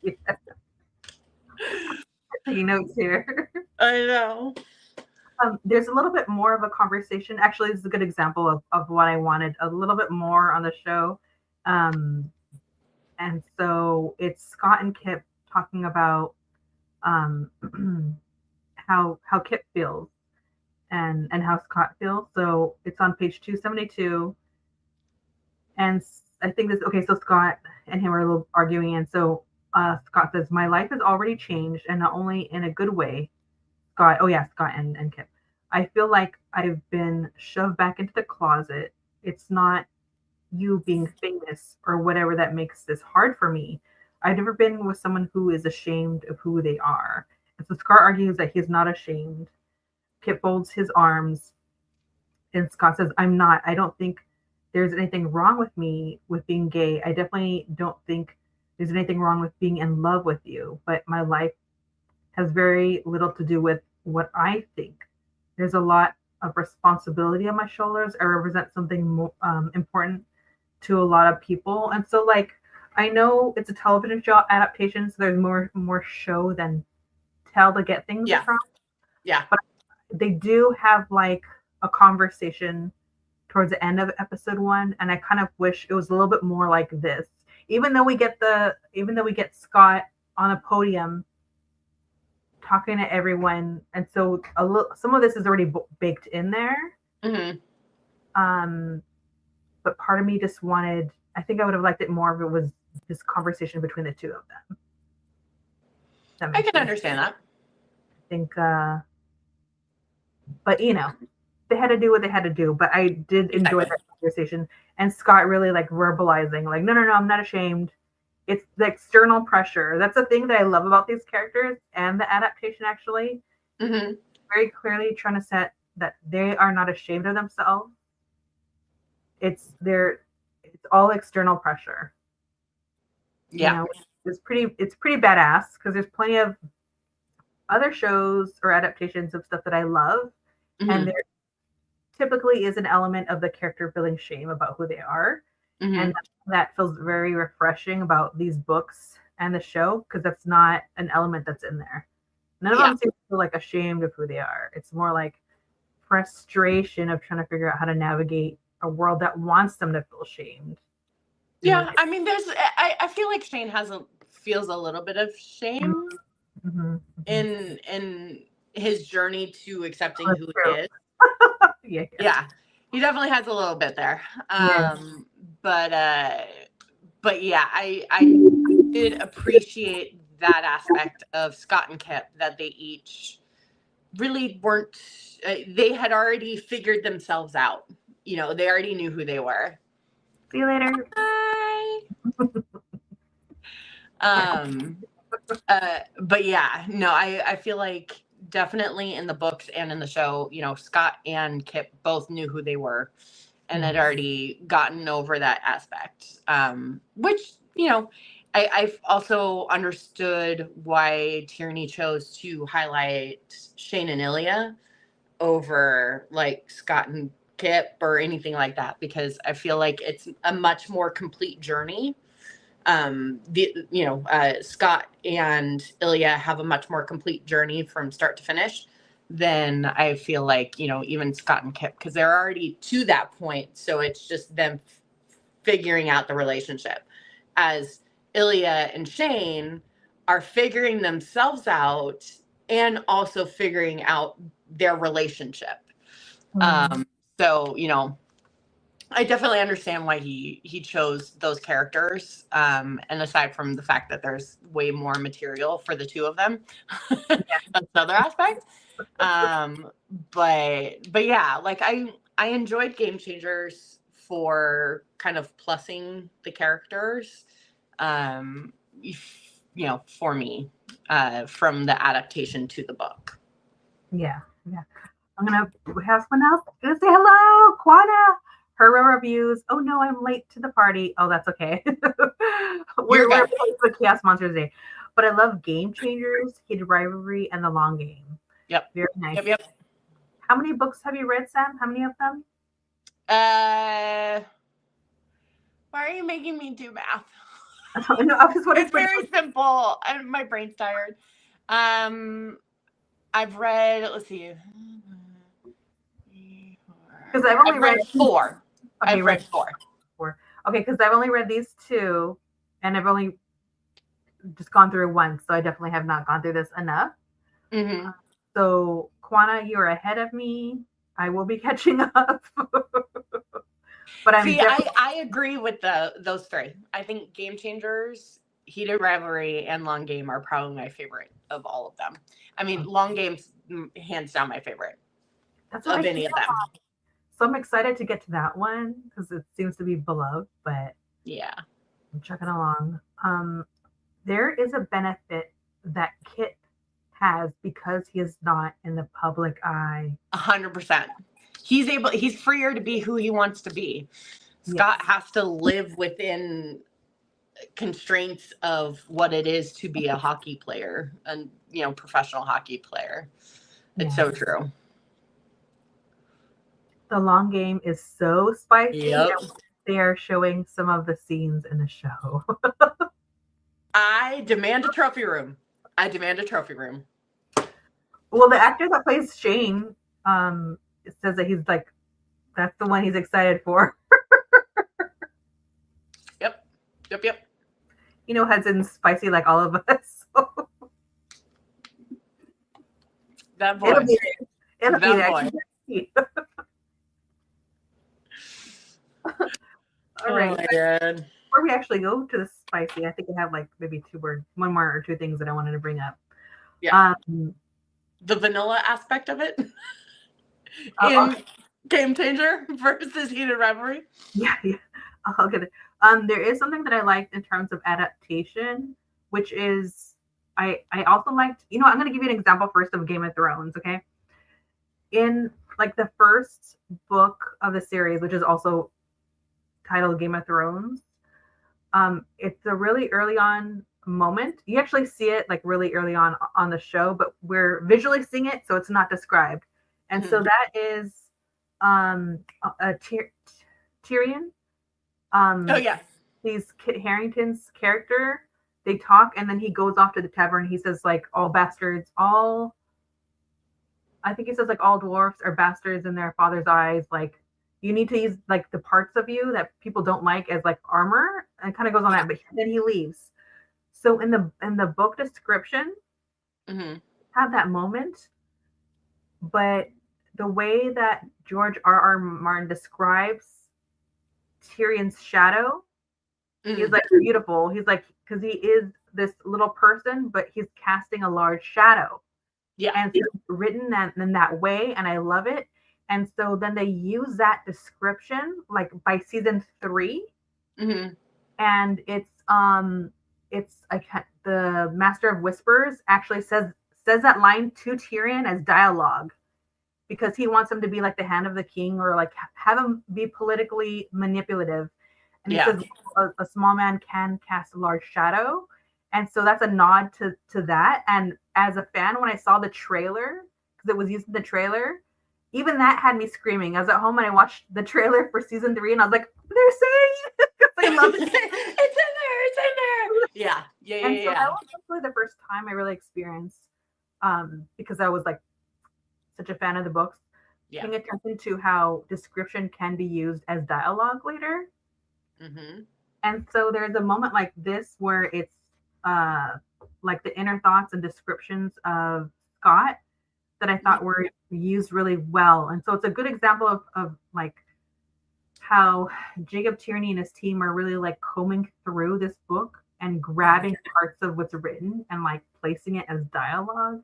Yeah. Taking notes here. I know. There's a little bit more of a conversation. Actually, this is a good example of what I wanted, a little bit more on the show. And so it's Scott and Kip talking about how Kip feels and how Scott feels. So it's on page 272. And I think this, okay, so Scott and him are a little arguing. And so Scott says, my life has already changed, and not only in a good way. Scott and Kip. I feel like I've been shoved back into the closet. It's not you being famous or whatever that makes this hard for me. I've never been with someone who is ashamed of who they are. And so Scott argues that he's not ashamed. Kip folds his arms, and Scott says, I'm not. I don't think there's anything wrong with me with being gay. I definitely don't think there's anything wrong with being in love with you, but my life has very little to do with what I think. There's a lot of responsibility on my shoulders. I represent something more, important to a lot of people. And so, like, I know it's a television show adaptation, so there's more show than tell to get things across. Yeah. But they do have like a conversation towards the end of episode 1, and I kind of wish it was a little bit more like this. Even though we get Scott on a podium talking to everyone, and so some of this is already baked in there. Mm-hmm. But part of me just wanted, I think I would have liked it more if it was this conversation between the two of them. I can understand that. I think, but they had to do what they had to do. But I did enjoy that conversation, and Scott really like verbalizing, like, no, I'm not ashamed. It's the external pressure. That's the thing that I love about these characters and the adaptation, actually. Mm-hmm. Very clearly trying to set that they are not ashamed of themselves. It's all external pressure. Yeah. It's pretty badass, because there's plenty of other shows or adaptations of stuff that I love. Mm-hmm. And typically is an element of the character feeling shame about who they are. Mm-hmm. And that feels very refreshing about these books and the show because that's not an element that's in there. None of them seem to feel like ashamed of who they are. It's more like frustration of trying to figure out how to navigate a world that wants them to feel shamed. Yeah, I mean, I feel like Shane feels a little bit of shame Mm-hmm. in his journey to accepting That's who he true. is. Yeah. He definitely has a little bit there. Yeah. But yeah, I did appreciate that aspect of Scott and Kip, that they each really weren't. They had already figured themselves out. You know, they already knew who they were. See you later. Bye. But yeah, no, I feel like definitely in the books and in the show, you know, Scott and Kip both knew who they were and had already gotten over that aspect. Which, you know, I've also understood why Tierney chose to highlight Shane and Ilya over like Scott and Kip or anything like that, because I feel like it's a much more complete journey. Scott and Ilya have a much more complete journey from start to finish than I feel like, you know, even Scott and Kip, because they're already to that point. So it's just them figuring out the relationship, as Ilya and Shane are figuring themselves out and also figuring out their relationship. So, you know, I definitely understand why he chose those characters. And aside from the fact that there's way more material for the two of them, that's another aspect. But yeah, like I enjoyed Game Changers for kind of plussing the characters. You know, for me, from the adaptation to the book. Yeah. I'm gonna have someone else gonna say hello, Quana. Her reviews. Oh no, I'm late to the party. Oh, that's okay. we're the Chaos Monsters Day. But I love Game Changers, Heated Rivalry, and The Long Game. Yep. Very nice. Yep. How many books have you read, Sam? How many of them? Why are you making me do math? No, I was it's very simple. My brain's tired. I've read, let's see. Because I've only read 4. Okay, I've read 4. Okay, because I've only read these 2, and I've only just gone through one, so I definitely have not gone through this enough. Mm-hmm. So, Quana, you are ahead of me. I will be catching up. But I agree with those 3. I think Game Changers, Heated Rivalry, and Long Game are probably my favorite of all of them. I mean, Long Game's hands down my favorite of any of them. So I'm excited to get to that one because it seems to be beloved, but yeah, I'm chugging along. There is a benefit that Kit has because he is not in the public eye. 100%. He's freer to be who he wants to be. Scott has to live within constraints of what it is to be a hockey player, and professional hockey player. It's so true. The Long Game is so spicy. Yep. They are showing some of the scenes in the show. I demand a trophy room. Well, the actor that plays Shane says that he's like, that's the one he's excited for. Yep. Has in spicy like all of us. That voice. It'll be voice. All right. God. Before we actually go to the spicy, I think I have like maybe one more or two things that I wanted to bring up. Yeah. The vanilla aspect of it in Game Changer versus Heated Rivalry. Yeah. I'll get it. There is something that I liked in terms of adaptation, which is I also liked. I'm going to give you an example first of Game of Thrones. Okay. In like the first book of the series, which is also titled Game of Thrones, it's a really early on moment. You actually see it like really early on the show, but we're visually seeing it, so it's not described. And so that is Tyrion, Oh yeah. he's Kit Harington's character. They talk, and then he goes off to the tavern. He says like all bastards, all I think he says like all dwarfs are bastards in their father's eyes. Like you need to use like the parts of you that people don't like as like armor, and kind of goes on that. But then he leaves. So in the book description, have that moment, but the way that George R. Martin describes Tyrion's shadow, he's like beautiful. He's like because he is this little person, but he's casting a large shadow. Yeah. And so it's written that in that way, and I love it. And so then they use that description like by season 3, and it's like the Master of Whispers actually says that line to Tyrion as dialogue because he wants him to be like the hand of the king or like have him be politically manipulative. And he says a small man can cast a large shadow. And so that's a nod to that. And as a fan, when I saw the trailer, because it was used in the trailer, even that had me screaming. I was at home and I watched the trailer for season 3, and I was like, "They're saying it!" I love it. It's in there. It's in there. Yeah. And so that was actually the first time I really experienced, because I was like such a fan of the books, paying attention to how description can be used as dialogue later. And so there's a moment like this where it's like the inner thoughts and descriptions of Scott that I thought were used really well. And so it's a good example of like how Jacob Tierney and his team are really like combing through this book and grabbing parts of what's written and like placing it as dialogue.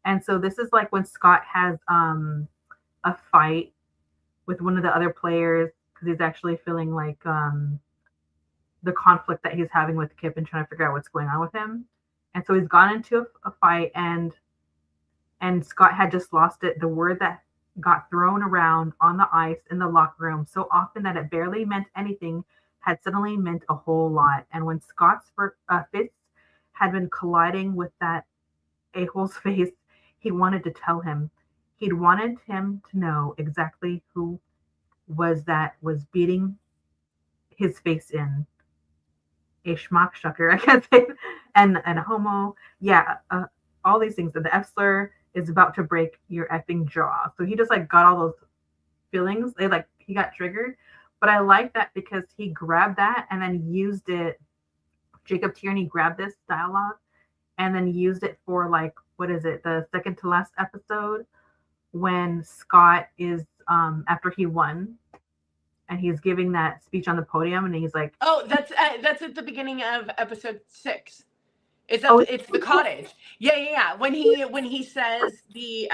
And so this is like when Scott has a fight with one of the other players because he's actually feeling like the conflict that he's having with Kip and trying to figure out what's going on with him. And so he's gone into a fight, and Scott had just lost it. The word that got thrown around on the ice in the locker room so often that it barely meant anything had suddenly meant a whole lot. And when Scott's fists had been colliding with that a-hole's face, he wanted to tell him. He'd wanted him to know exactly who was beating his face in. A schmuck shucker, I can't say, and a homo. Yeah, all these things. And the F-slur is about to break your effing jaw. So he just like got all those feelings. He got triggered. But I like that because he grabbed that and then used it. Jacob Tierney grabbed this dialogue and then used it for like, what is it? The second to last episode when Scott is after he won. And he's giving that speech on the podium, and he's like, "Oh, that's at the beginning of episode 6. It's the cottage. Yeah. When he says the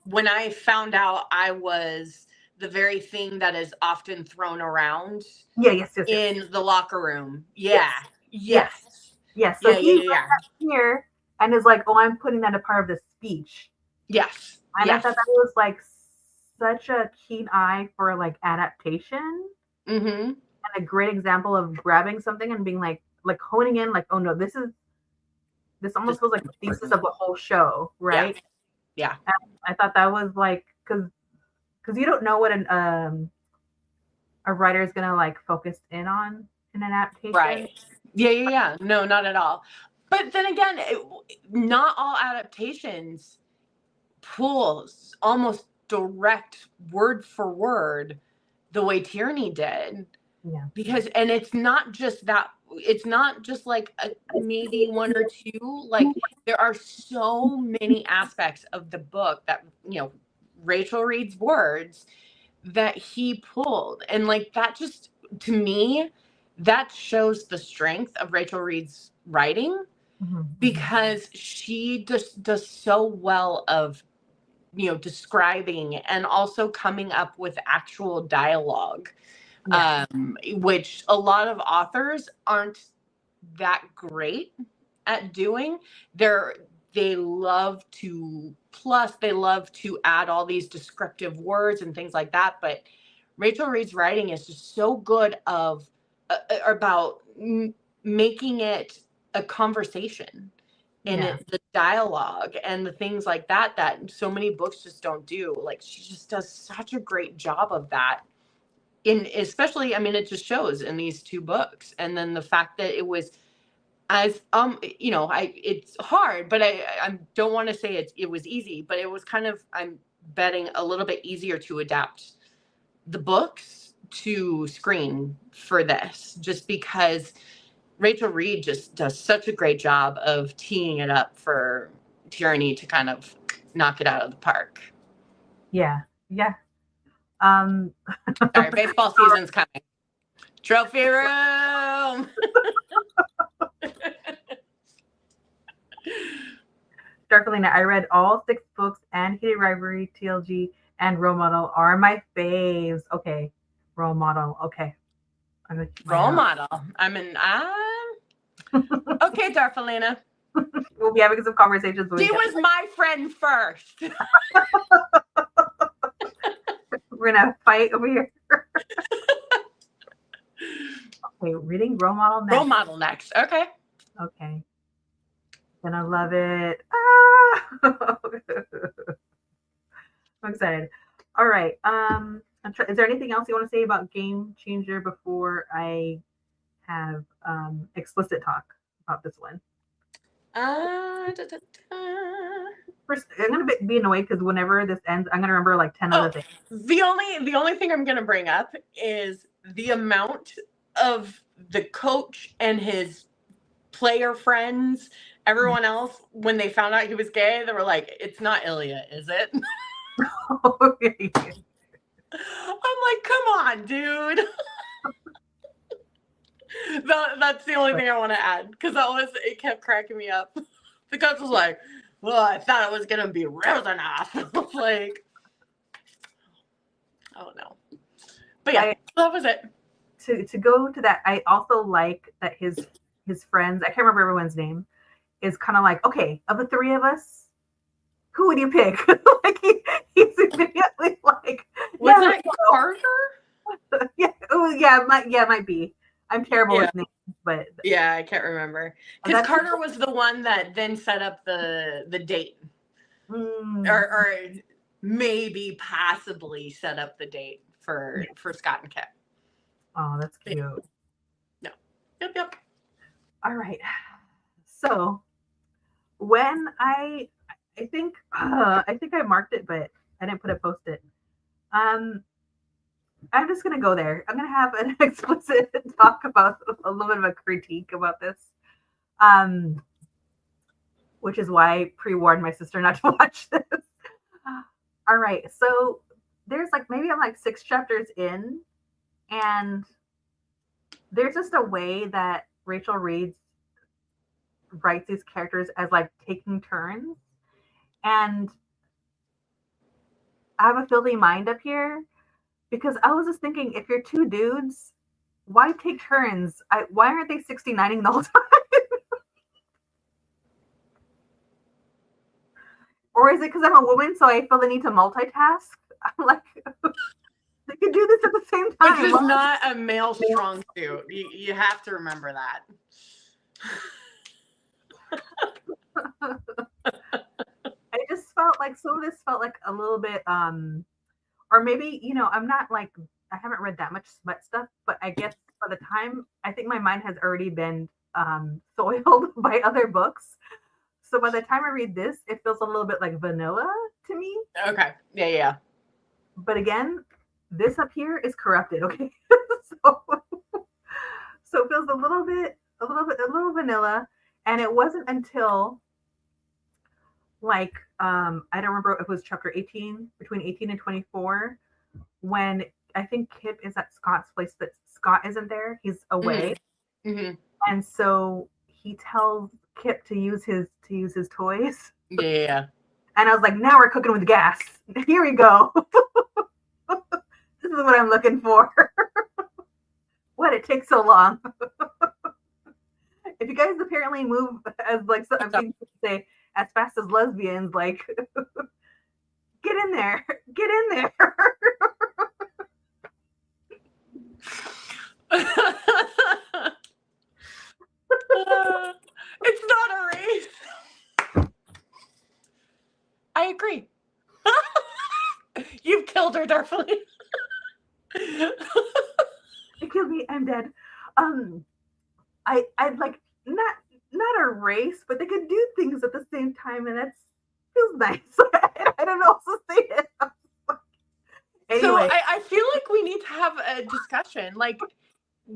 when I found out I was the very thing that is often thrown around. Yes. In the locker room. Yeah. Yes. So he here and is like, oh, I'm putting that a part of the speech. Yes. And I thought that was like such a keen eye for like adaptation, and a great example of grabbing something and being like honing in, like, oh no, this almost feels like the thesis of the whole show, right? Yeah. And I thought that was like because you don't know what a writer is gonna like focus in on in an adaptation, right? Yeah. No, not at all. But then again, not all adaptations pull almost direct word for word the way Tierney did. Yeah. Because it's not just that, it's not just like maybe one or two, like there are so many aspects of the book that, Rachel Reed's words that he pulled. And like that just, to me, that shows the strength of Rachel Reed's writing, because she just does so well of describing and also coming up with actual dialogue, which a lot of authors aren't that great at doing. They love to add all these descriptive words and things like that. But Rachel Reed's writing is just so good about making it a conversation and Yeah. the dialogue and the things like that that so many books just don't do. Like she just does such a great job of that. In especially, I mean, it just shows in these two books. And then the fact that it was as you know, it's hard, but I don't want to say it was easy, but it was kind of, I'm betting, a little bit easier to adapt the books to screen for this, just because Rachel Reed just does such a great job of teeing it up for Tierney to kind of knock it out of the park. Yeah. Yeah. Sorry, baseball season's coming. Trophy room. Darkelina, I read all 6 books, and Heated Rivalry, TLG, and Role Model are my faves. Okay. Role Model. Okay. I'm gonna keep my Role notes. model. I mean, okay, Darfelina. We'll be having some conversations. She was my friend first. We're gonna fight over here. Okay, reading Role Model next. Role model next. Okay. Okay. Gonna love it. Ah! I'm excited. All right. Is there anything else you want to say about Game Changer before I have explicit talk about this one? First, I'm gonna be annoyed because whenever this ends, I'm gonna remember like 10 other things. The only thing I'm gonna bring up is the amount of the coach and his player friends, everyone else, when they found out he was gay, they were like, "It's not Ilya, is it?" I'm like, "Come on, dude." That's the only thing I want to add, because it kept cracking me up. The coach was like, "Well, I thought it was gonna be real enough." I was like, "Oh no," but yeah, that was it. To go to that, I also like that his friends, I can't remember everyone's name, is kind of like, okay, of the 3 of us, who would you pick? Like he's immediately like, was it Carter? Yeah, oh yeah, might be. I'm terrible with names, but yeah, I can't remember, because Carter was the one that then set up the date, or maybe possibly set up the date for Scott and Kit. Oh, that's cute. No. Yep. All right. So when I think I marked it, but I didn't put a post-it. I'm just gonna go there. I'm gonna have an explicit talk about a little bit of a critique about this, which is why I pre-warned my sister not to watch this. All right, so there's like, maybe I'm like 6 chapters in, and there's just a way that Rachel Reed writes these characters as like taking turns, and I have a filthy mind up here. Because I was just thinking, if you're 2 dudes, why take turns? Why aren't they 69ing the whole time? Or is it because I'm a woman, so I feel the need to multitask? I'm like, they could do this at the same time. Which is not a male strong suit. You have to remember that. I just felt like some of this felt like a little bit or maybe, I'm not like, I haven't read that much smut stuff, but I guess by the time, I think my mind has already been soiled by other books. So by the time I read this, it feels a little bit like vanilla to me. Okay. Yeah. But again, this up here is corrupted. Okay. so it feels a little vanilla. And it wasn't until like, I don't remember if it was chapter 18, between 18 and 24, when I think Kip is at Scott's place, but Scott isn't there. He's away. Mm-hmm. And so he tells Kip to use his toys. Yeah. And I was like, now we're cooking with gas. Here we go. This is what I'm looking for. What, it takes so long. If you guys apparently move as like, I've seen people say, as fast as lesbians, like, get in there. It's not a race. I agree. You've killed her, Darfleet. It killed me. I'm dead. I'd like not a race, but they could do things at the same time, and that feels nice. I don't know how to say it. So Anyway, I feel like we need to have a discussion. Like,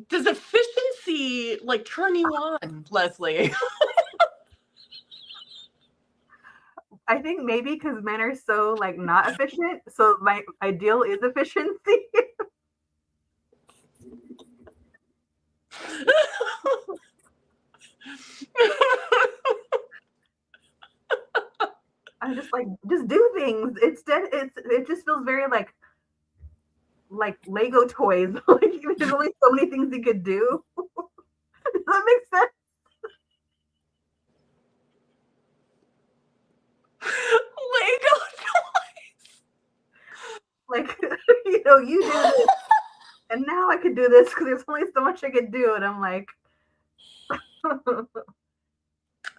does efficiency like turn you on, Leslie? I think maybe because men are so like not efficient, so my ideal is efficiency. I'm just like, just do things. It just feels very like Lego toys. Like there's only so many things you could do. Does that make sense? Lego Like you do this, and now I could do this because there's only so much I could do, and I'm like,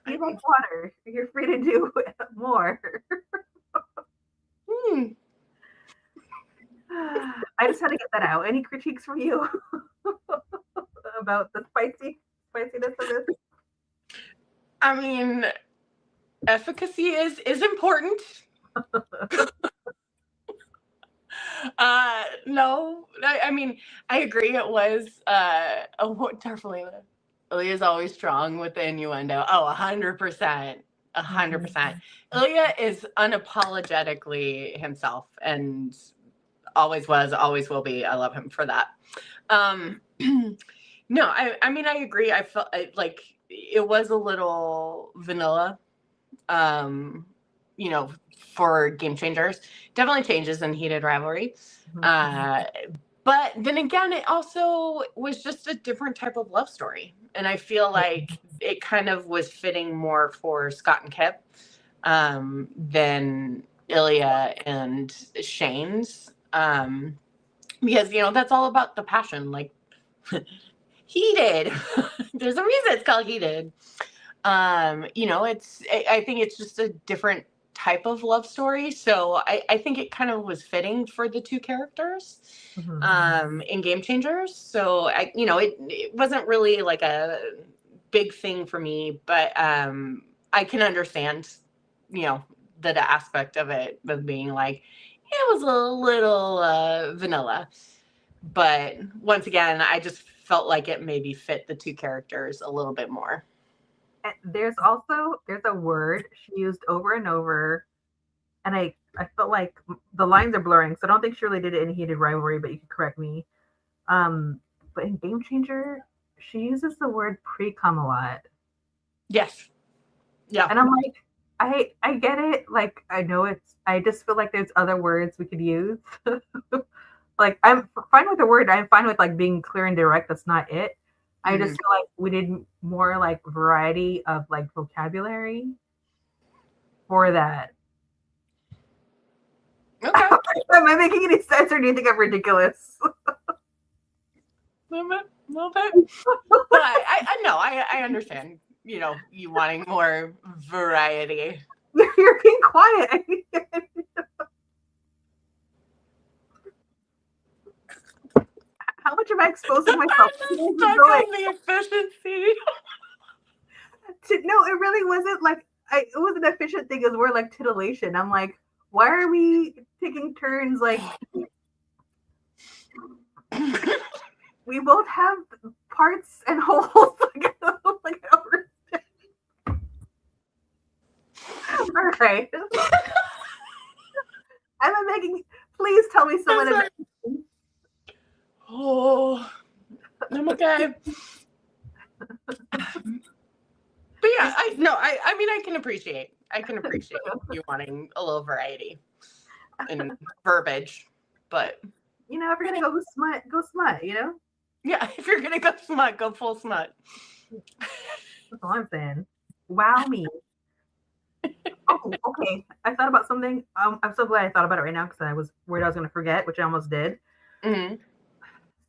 be like water. You're free to do more. I just had to get that out. Any critiques from you about the spiciness of this? I mean, efficacy is important. No, I mean, I agree. It was definitely. Ilya is always strong with the innuendo. Oh, 100%. 100%. Ilya is unapologetically himself and always was, always will be. I love him for that. No, I mean, I agree. I felt like it was a little vanilla, for Game Changers. Definitely changes in Heated Rivalry. But then again, it also was just a different type of love story. And I feel like it kind of was fitting more for Scott and Kip than Ilya and Shane's. Because, that's all about the passion. Like, heated. There's a reason it's called Heated. I think it's just a different type of love story. So I think it kind of was fitting for the two characters in Game Changers. So it wasn't really like a big thing for me, but I can understand, that aspect of it of being like, it was a little vanilla. But once again, I just felt like it maybe fit the two characters a little bit more. There's a word she used over and over, and I felt like the lines are blurring, so I don't think Shirley did it in Heated Rivalry, but you can correct me. But in Game Changer, she uses the word pre-cum a lot. Yes. Yeah. And I'm like, I get it. Like I know I just feel like there's other words we could use. Like I'm fine with the word. I'm fine with like being clear and direct. That's not it. I just feel like we need more like variety of like vocabulary for that. Okay. Am I making any sense, or do you think I'm ridiculous? A little bit. But I know, I understand, you wanting more variety. You're being quiet. How much am I exposing myself to? Stuck on the efficiency. No, it really wasn't like it was an efficient thing. It was more like titillation. I'm like, why are we taking turns? Like, we both have parts and holes. Like, all right. Am I making? Please tell me someone. Oh, I'm okay. But yeah, I mean, I can appreciate you wanting a little variety in verbiage, but if you're gonna go smut, go smut. Yeah, if you're gonna go smut, go full smut. That's all I'm saying. Wow me. Oh, okay. I thought about something. I'm so glad I thought about it right now because I was worried I was gonna forget, which I almost did. Mm-hmm.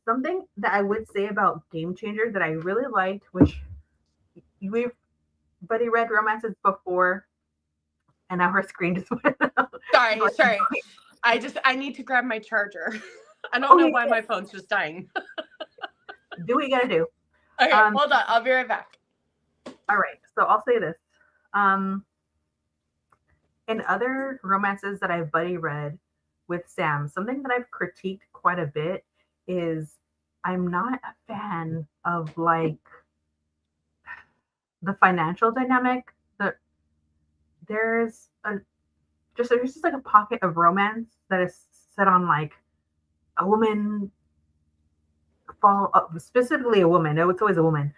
Something that I would say about Game Changer that I really liked, which we've buddy read romances before, and now her screen just went out. Sorry. I need to grab my charger. I don't know why my phone's just dying. Do what you gotta do. Okay, hold on. I'll be right back. All right. So I'll say this. In other romances that I've buddy read with Sam, something that I've critiqued quite a bit is I'm not a fan of like the financial dynamic. There's just like a pocket of romance that is set on like a woman specifically a woman. It's always a woman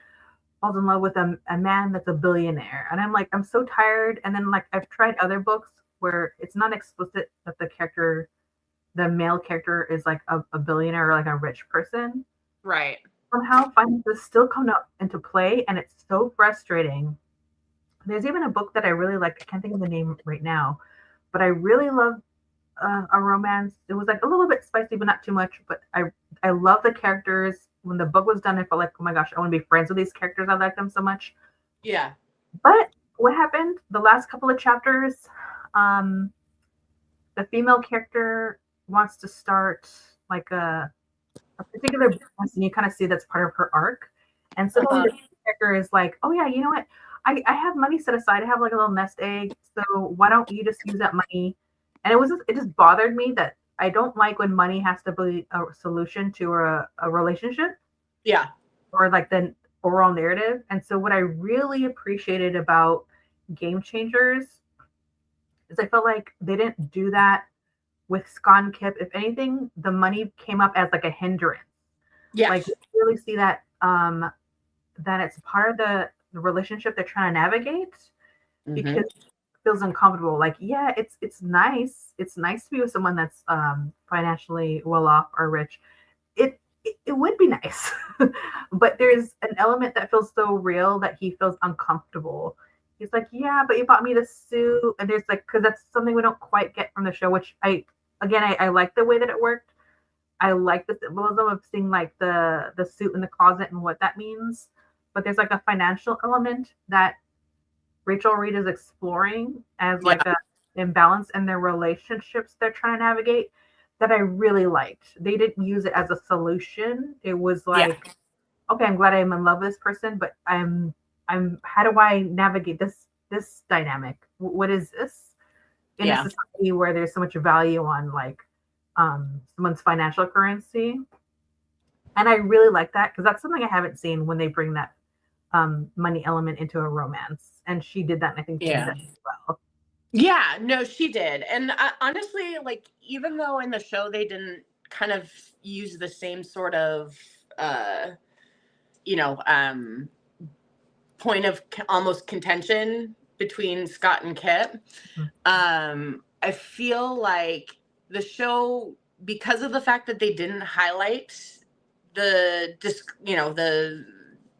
falls in love with a man that's a billionaire, and I'm like, I'm so tired. And then like I've tried other books where it's not explicit that the male character is like a billionaire or like a rich person. Right. Somehow finances still come up into play, and it's so frustrating. There's even a book that I really like. I can't think of the name right now, but I really love a romance. It was like a little bit spicy, but not too much. But I love the characters. When the book was done, I felt like, oh my gosh, I want to be friends with these characters. I like them so much. Yeah. But what happened? The last couple of chapters, the female character wants to start like a particular business, and you kind of see that's part of her arc. And suddenly the character is like, oh yeah, you know what? I have money set aside. I have like a little nest egg. So why don't you just use that money? And it just bothered me that I don't like when money has to be a solution to a relationship. Yeah. Or like the overall narrative. And so what I really appreciated about Game Changers is I felt like they didn't do that with Scott and Kip. If anything, the money came up as like a hindrance. Yeah. Like you really see that that it's part of the relationship they're trying to navigate because it feels uncomfortable. Like, yeah, it's nice. It's nice to be with someone that's financially well off or rich. It would be nice, but there's an element that feels so real that he feels uncomfortable. He's like, yeah, but you bought me the suit, and there's like, because that's something we don't quite get from the show. Which I like the way that it worked. I like the symbolism of seeing like the suit in the closet and what that means. But there's like a financial element that Rachel Reed is exploring as like a imbalance in their relationships they're trying to navigate that I really liked. They didn't use it as a solution. It was like, okay, I'm glad I'm in love with this person, but I'm how do I navigate this dynamic? What is this in a society where there's so much value on like someone's financial currency? And I really like that because that's something I haven't seen when they bring that money element into a romance. And she did that, and I think she did that as well. Yeah, no, she did. And honestly, like, even though in the show they didn't kind of use the same sort of, point of almost contention between Scott and Kip, I feel like the show, because of the fact that they didn't highlight the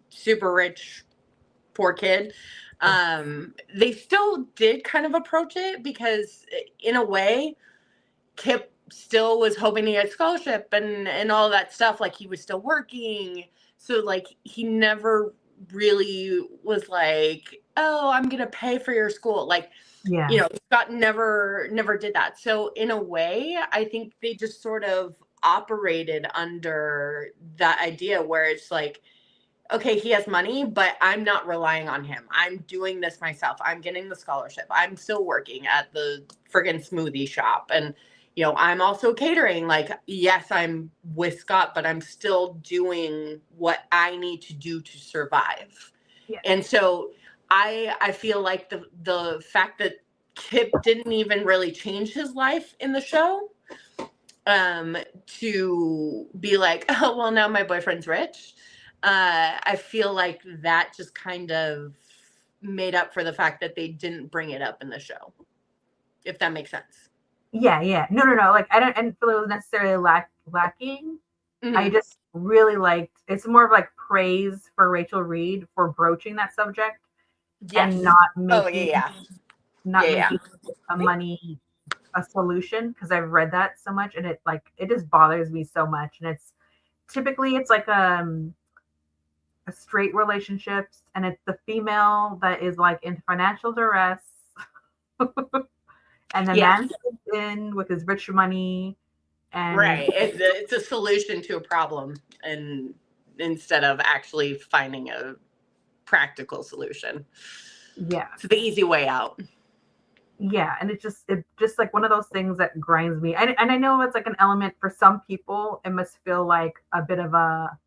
super rich poor kid, they still did kind of approach it because in a way Kip still was hoping to get a scholarship and all that stuff. Like, he was still working, so like he never really was like, oh, I'm gonna pay for your school. Like, Scott never did that. So in a way, I think they just sort of operated under that idea where it's like, okay, he has money, but I'm not relying on him. I'm doing this myself. I'm getting the scholarship. I'm still working at the friggin' smoothie shop. And, I'm also catering. Like, yes, I'm with Scott, but I'm still doing what I need to do to survive. Yeah. And so I feel like the fact that Kip didn't even really change his life in the show, to be like, oh, well, now my boyfriend's rich. I feel like that just kind of made up for the fact that they didn't bring it up in the show, if that makes sense. Yeah. No. Like, I didn't feel it was necessarily lacking. I just really liked, it's more of like praise for Rachel Reed for broaching that subject and not making making a solution, because I've read that so much and it just bothers me so much. And it's typically like a straight relationships, and it's the female that is like in financial duress And the Yeah. man steps in with his rich money and Right. It's a solution to a problem, and instead of actually finding a practical solution. yeah. It's the easy way out. Yeah, and it just like one of those things that grinds me. And I know it's like an element for some people. It must feel like a bit of a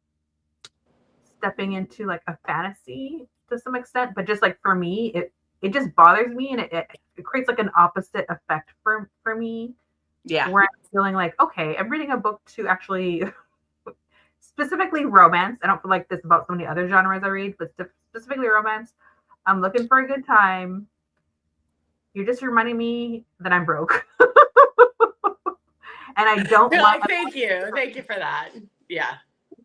stepping into like a fantasy to some extent, but just like for me, it just bothers me, and it creates like an opposite effect for me, Yeah. where I'm feeling like, okay, I'm reading a book to actually specifically romance. I don't feel like this about so many other genres I read, but specifically romance. I'm looking for a good time. You're just reminding me that I'm broke. And I don't You're want like, thank you. Thank you for that. Yeah.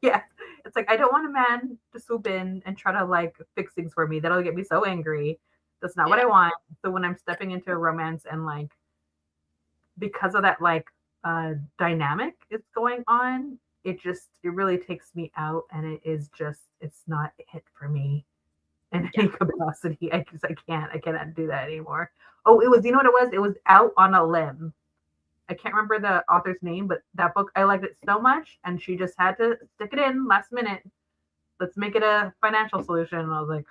yeah. It's like I don't want a man to swoop in and try to like fix things for me. That'll get me so angry. That's not what Yeah. I want. So when I'm stepping into a romance and like because of that like dynamic is going on, it really takes me out, and it is just it's not a hit for me in Yeah. any capacity. I cannot do that anymore. Oh, it was, you know what it was? It was Out on a Limb. I can't remember the author's name, but that book, I liked it so much, and she just had to stick it in last minute. Let's make it a financial solution. And I was like,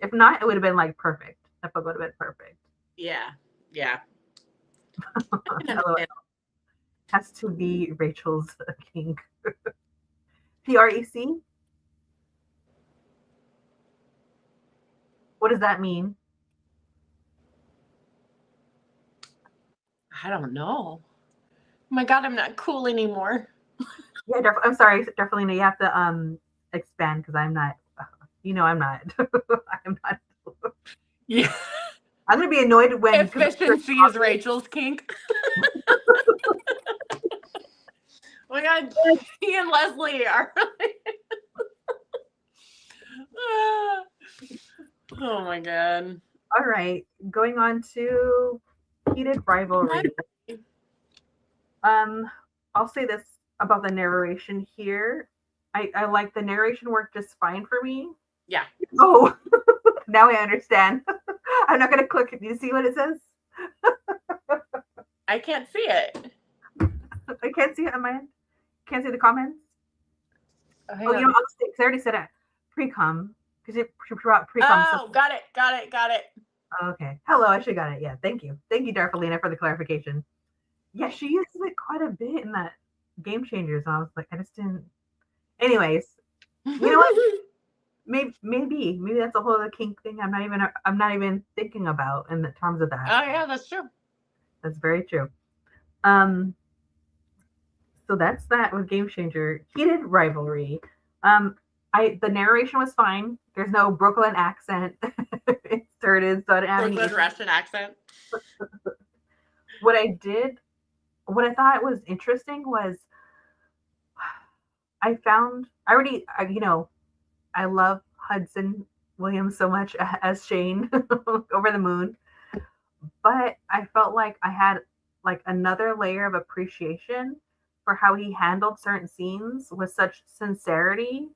if not, it would have been like perfect. That book would have been perfect. Yeah. Yeah. I can Although understand. it has to be Rachel's King. PREC? What does that mean? I don't know. Oh my God, I'm not cool anymore. Yeah, I'm sorry, Definitely. You have to expand because I'm not. I'm not. I'm not. Yeah. I'm gonna be annoyed when because Efficiency is Rachel's kink. Oh my God, she and Leslie are really. Oh my God. all right, going on to Heated Rivalry. Um, I'll say this about the narration here. I like the narration work just fine for me. Yeah. Oh, now I understand. I'm not gonna click it. Do you see what it says? I can't see it. I can't see it on my end. Can't see the comments. Oh, Oh, I'll just because I already said it. Pre-com because it pre-com. oh, got it. Got it. Got it. Okay. Hello, I should got it. Yeah, thank you. Thank you, Darfalina, for the clarification. Yeah, she uses it quite a bit in that Game Changers. And I was like, I just didn't. Anyways, you know what? Maybe that's a whole other kink thing. I'm not even thinking about in the terms of that. Oh yeah, that's true. That's very true. Um, so that's that with Game Changer. Heated Rivalry. The narration was fine. There's no Brooklyn accent inserted, so I didn't have any Brooklyn issues. Russian accent. What I did, what I thought was interesting was I love Hudson Williams so much as Shane over the moon, but I felt like I had like another layer of appreciation for how he handled certain scenes with such sincerity,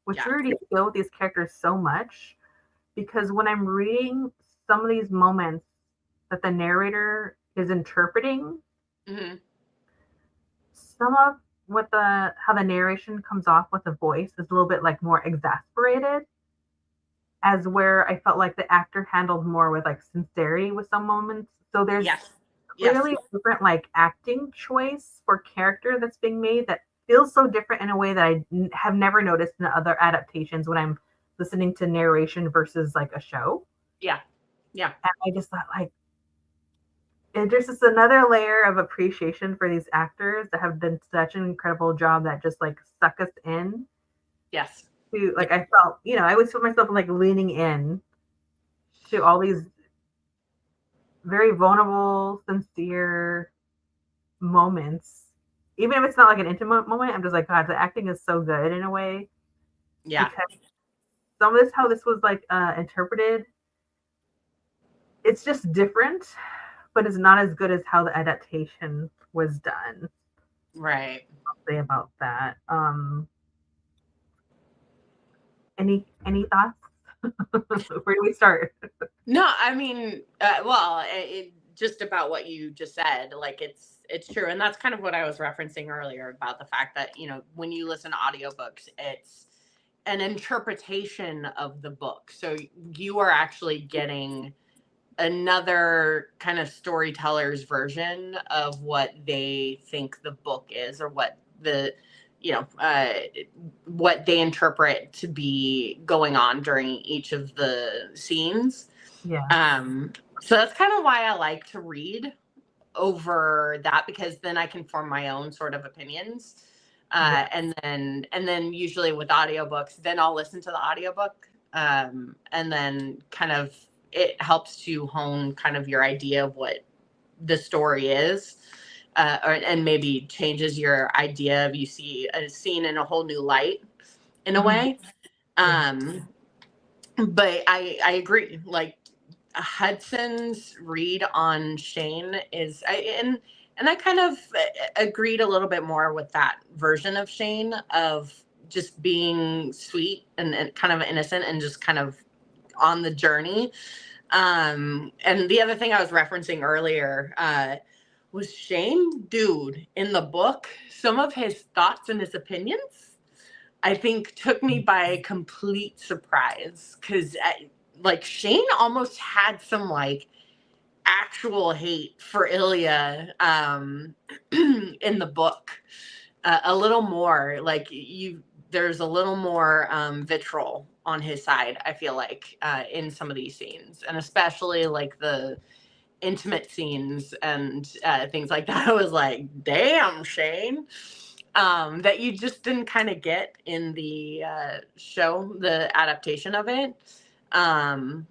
which Yeah. really feel with these characters so much. Because when I'm reading some of these moments that the narrator is interpreting, Mm-hmm. some of what the how the narration comes off with the voice is a little bit like more exasperated, as where I felt like the actor handled more with like sincerity with some moments. So there's Yes. clearly Yes. a different like acting choice for character that's being made that feels so different in a way that have never noticed in other adaptations when I'm listening to narration versus like a show. Yeah. Yeah. And I just thought like there's just another layer of appreciation for these actors that have done such an incredible job that just like suck us in Yes. to like I felt, I always feel myself like leaning in to all these very vulnerable, sincere moments. Even if it's not like an intimate moment, I'm just like, God, the acting is so good in a way. Yeah. Because some of this, how this was like interpreted, it's just different, but it's not as good as how the adaptation was done. Right. I'll say about that. Any thoughts? Where do we start? No, I mean, well, just about what you just said, like it's true, and that's kind of what I was referencing earlier about the fact that when you listen to audiobooks, it's an interpretation of the book, so you are actually getting another kind of storyteller's version of what they think the book is, or what you know uh, what they interpret to be going on during each of the scenes. Yeah. So that's kind of why I like to read over that, because then I can form my own sort of opinions. Yeah. And then usually with audiobooks, then I'll listen to the audiobook. And then kind of it helps to hone kind of your idea of what the story is. And maybe changes your idea of, you see a scene in a whole new light in a Mhm. way. Yeah. Um, but I agree. Like, Hudson's read on Shane and I kind of agreed a little bit more with that version of Shane, of just being sweet and kind of innocent and just kind of on the journey. And the other thing I was referencing earlier was Shane, dude, in the book, some of his thoughts and his opinions, I think, took me by complete surprise, because like, Shane almost had some like actual hate for Ilya in the book, a little more like there's a little more vitriol on his side, I feel like, in some of these scenes, and especially like the intimate scenes and things like that. I was like, damn, Shane. That you just didn't kind of get in the show, the adaptation of it. Um,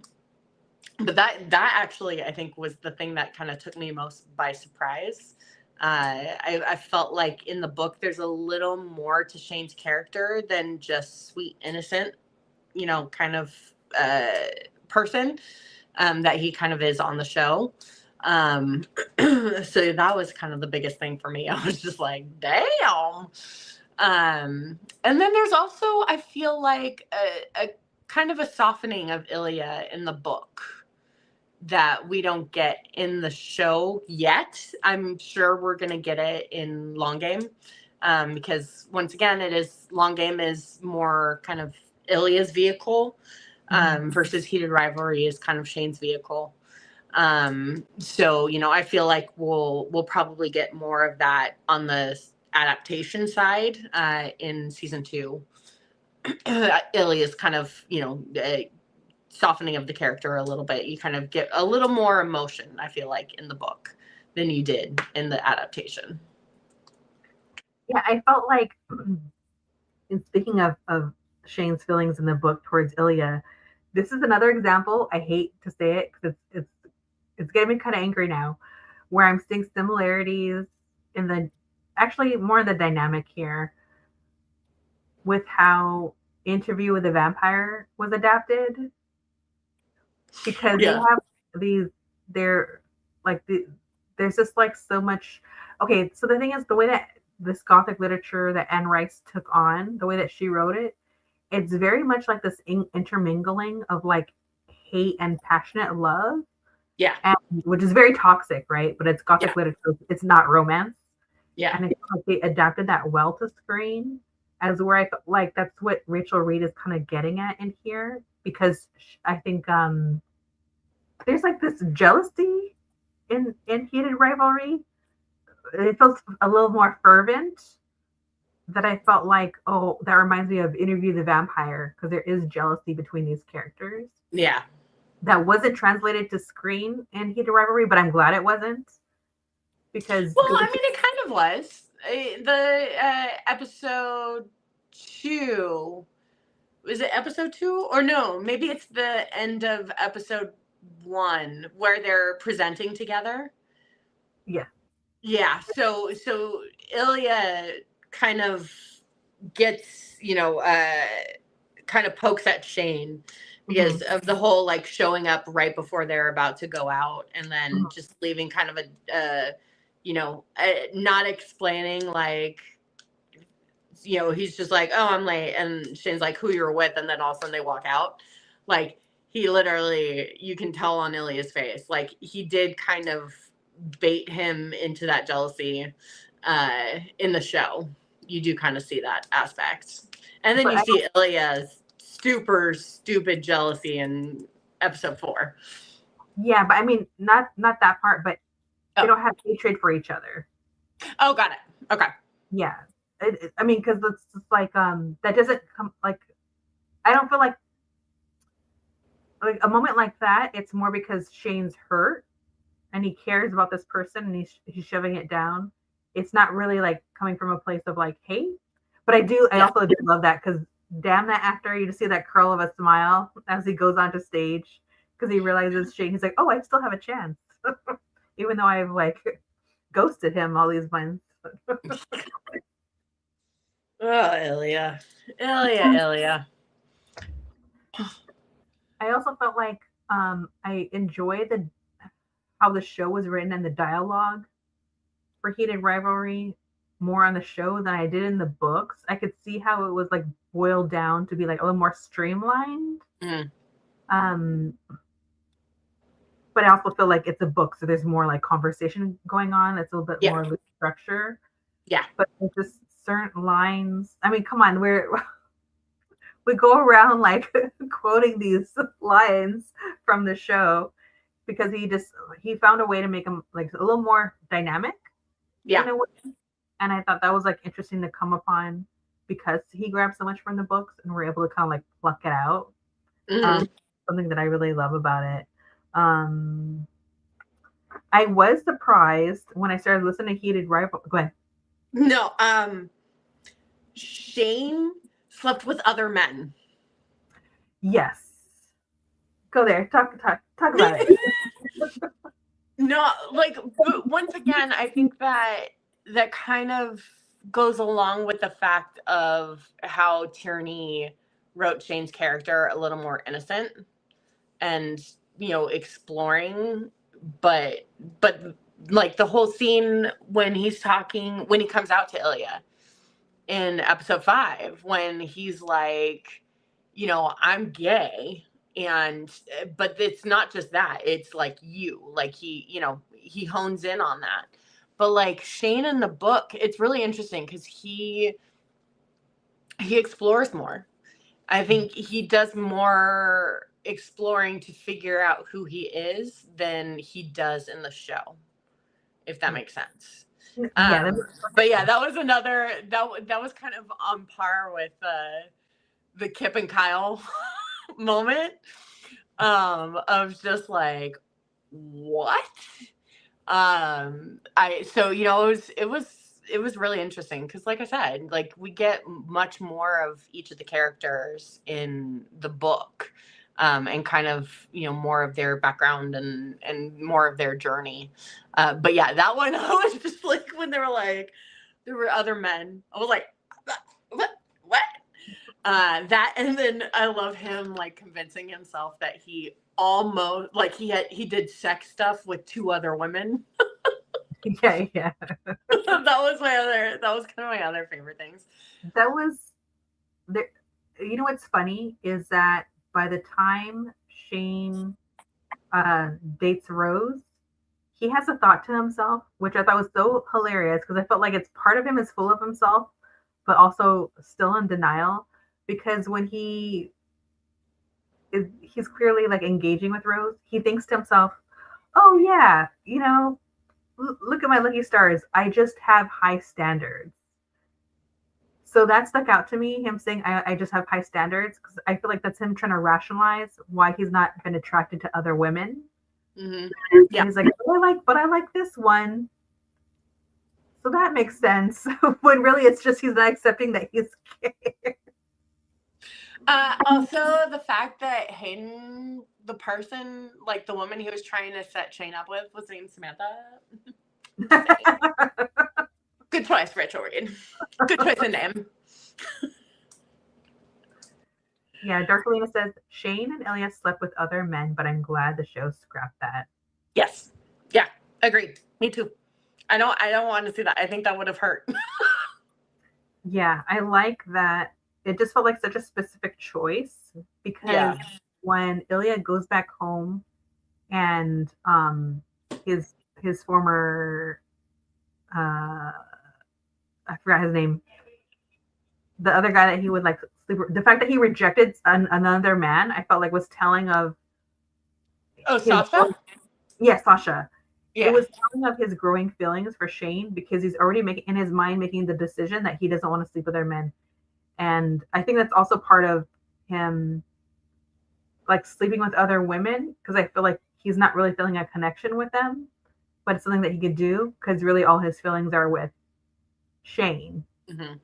but that actually, I think, was the thing that kind of took me most by surprise. I felt like in the book there's a little more to Shane's character than just sweet, innocent, kind of uh, person that he kind of is on the show. Um, so that was kind of the biggest thing for me. I was just like, damn. And then there's also, I feel like, a kind of a softening of Ilya in the book that we don't get in the show yet. I'm sure we're going to get it in Long Game, because once again, Long Game is more kind of Ilya's vehicle, versus Heated Rivalry is kind of Shane's vehicle. So I feel like we'll probably get more of that on the adaptation side in season 2. Ilya's kind of softening of the character a little bit. You kind of get a little more emotion, I feel like, in the book than you did in the adaptation. Yeah, I felt like, in speaking of Shane's feelings in the book towards Ilya, this is another example. I hate to say it because it's getting me kind of angry now, where I'm seeing similarities in the, actually more the dynamic here, with how Interview with a Vampire was adapted, because you Yeah. have these, they're like there's just like so much. Okay, so the thing is, the way that this gothic literature that Anne Rice took on, the way that she wrote it, it's very much like this intermingling of like hate and passionate love, Yeah. and which is very toxic, right? But it's gothic Yeah. literature, it's not romance. Yeah. And I feel like they adapted that well to screen, as where I felt like that's what Rachel Reed is kind of getting at in here, because I think there's like this jealousy in Heated Rivalry. It feels a little more fervent, that I felt like, oh, that reminds me of Interview the Vampire, because there is jealousy between these characters. Yeah. That wasn't translated to screen in Heated Rivalry, but I'm glad it wasn't, because Well, I mean, it kind of was. The episode 2, was it episode 2, or no? Maybe it's the end of episode 1 where they're presenting together. yeah. Yeah. So Ilya kind of gets, kind of pokes at Shane because Mm-hmm. of the whole like showing up right before they're about to go out, and then Mm-hmm. just leaving kind of not explaining, like, he's just like, oh, I'm late, and Shane's like, who you're with, and then all of a sudden they walk out. Like, he literally, you can tell on Ilya's face, like he did kind of bait him into that jealousy in the show. You do kind of see that aspect. And then But you see Ilya's super stupid jealousy in episode 4. yeah, but I mean, not that part, but they don't have hatred for each other. Oh, got it. Okay. Yeah. I mean, because it's just like, that doesn't come, like, I don't feel like a moment like that, it's more because Shane's hurt and he cares about this person and he's shoving it down. It's not really like coming from a place of like hate. But I also do love that because damn that actor, you just see that curl of a smile as he goes onto stage because he realizes Shane, he's like, oh, I still have a chance. Even though I've like ghosted him all these months. Oh, Ilya. Ilya. I also felt like I enjoyed how the show was written and the dialogue for Heated Rivalry more on the show than I did in the books. I could see how it was like boiled down to be like a little more streamlined. But I also feel like it's a book, so there's more like conversation going on. It's a little bit more loose structure. Yeah. But just certain lines. I mean, come on, we go around like quoting these lines from the show because he found a way to make them like a little more dynamic. Yeah. And I thought that was like interesting to come upon because he grabbed so much from the books and we're able to kind of like pluck it out. Something that I really love about it. I was surprised when I started listening to Heated Rivalry. Go ahead. No, Shane slept with other men. Yes. Go there. Talk about it. No, like once again, I think that kind of goes along with the fact of how Tierney wrote Shane's character a little more innocent and, exploring, but like the whole scene when he comes out to Ilya in episode 5, when he's like, I'm gay. But it's not just that, it's like he hones in on that. But like Shane in the book, it's really interesting because he explores more. I think he does more exploring to figure out who he is than he does in the show, if that makes sense. But yeah, that was another that was kind of on par with the Kip and Kyle moment of just like, what? It was really interesting because, like I said, like we get much more of each of the characters in the book, and kind of more of their background and more of their journey. But yeah, that one I was just like, when they were like, there were other men, I was like, what? That, and then I love him like convincing himself that he almost like he did sex stuff with 2 other women. Yeah. that was kind of my other favorite things. That was there. What's funny is that by the time Shane dates Rose, he has a thought to himself, which I thought was so hilarious because I felt like it's part of him is full of himself, but also still in denial. Because when he's clearly like engaging with Rose, he thinks to himself, oh yeah, look at my lucky stars. I just have high standards. So that stuck out to me, him saying, I just have high standards, because I feel like that's him trying to rationalize why he's not been attracted to other women. Mm-hmm. Yeah. He's like, I like this one. So that makes sense. When really it's just he's not accepting that he's gay. Also, the fact that Hayden, the person, like the woman he was trying to set Shane up with, was named Samantha. Good choice, Rachel Reed. Good choice in name. Yeah, Darkelina says Shane and Ilya slept with other men, but I'm glad the show scrapped that. Yes. Yeah, agreed. Me too. I don't want to see that. I think that would have hurt. Yeah, I like that. It just felt like such a specific choice because when Ilya goes back home and his former I forgot his name, the other guy that he would like sleep, the fact that he rejected another man, I felt like was telling of Sasha? Yeah, Sasha. Yeah. It was telling of his growing feelings for Shane because he's already making the decision that he doesn't want to sleep with other men. And I think that's also part of him like sleeping with other women because I feel like he's not really feeling a connection with them, but it's something that he could do because really all his feelings are with Shane. Mm-hmm.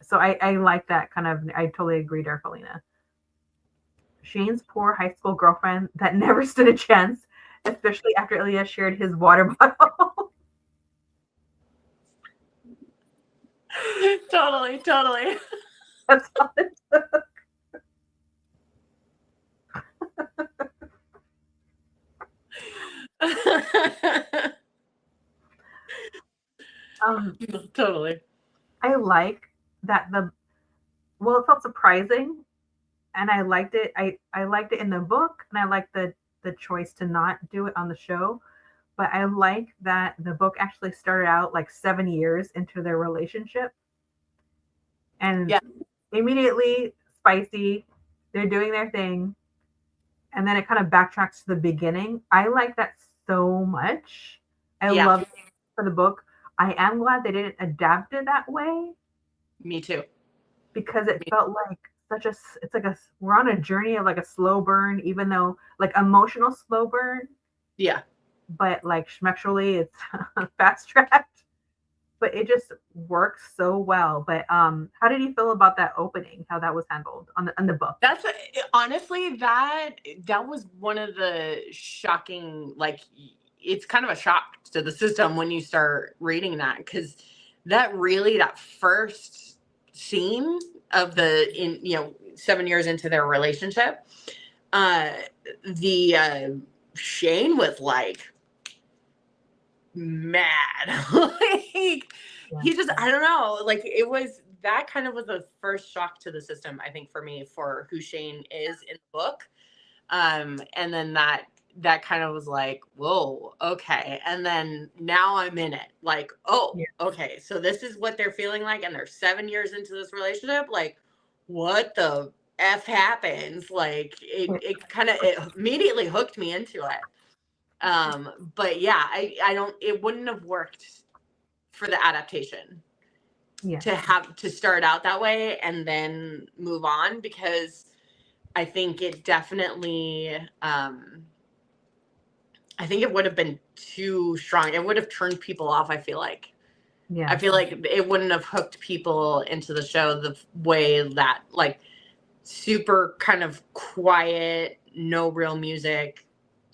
So I like that kind of, I totally agree, Darfelina. Shane's poor high school girlfriend that never stood a chance, especially after Ilya shared his water bottle. Totally. That's all it took. Totally. I like that it felt surprising and I liked it. I liked it in the book and I liked the choice to not do it on the show. But I like that the book actually started out like 7 years into their relationship. And immediately spicy, they're doing their thing. And then it kind of backtracks to the beginning. I like that so much. I love it for the book. I am glad they didn't adapt it that way. Me too. Because it felt like we're on a journey of like a slow burn, even though like emotional slow burn. Yeah. But like schmexually, it's fast tracked. But it just works so well. But how did you feel about that opening? How that was handled on the book? That's honestly that was one of the shocking. Like, it's kind of a shock to the system when you start reading that because that first scene of 7 years into their relationship, the Shane was like mad. Like he just, I don't know, like it was, that kind of was the first shock to the system, I think, for me, for who Shane is in the book. And then that kind of was like, whoa, okay. And then now I'm in it. Like, oh, okay. So this is what they're feeling like. And they're 7 years into this relationship. Like, what the F happens? Like, it immediately hooked me into it. But yeah, it wouldn't have worked for the adaptation to have to start out that way and then move on, because I think it definitely, I think it would have been too strong. It would have turned people off, I feel like. I feel like it wouldn't have hooked people into the show the way that, like, super kind of quiet, no real music,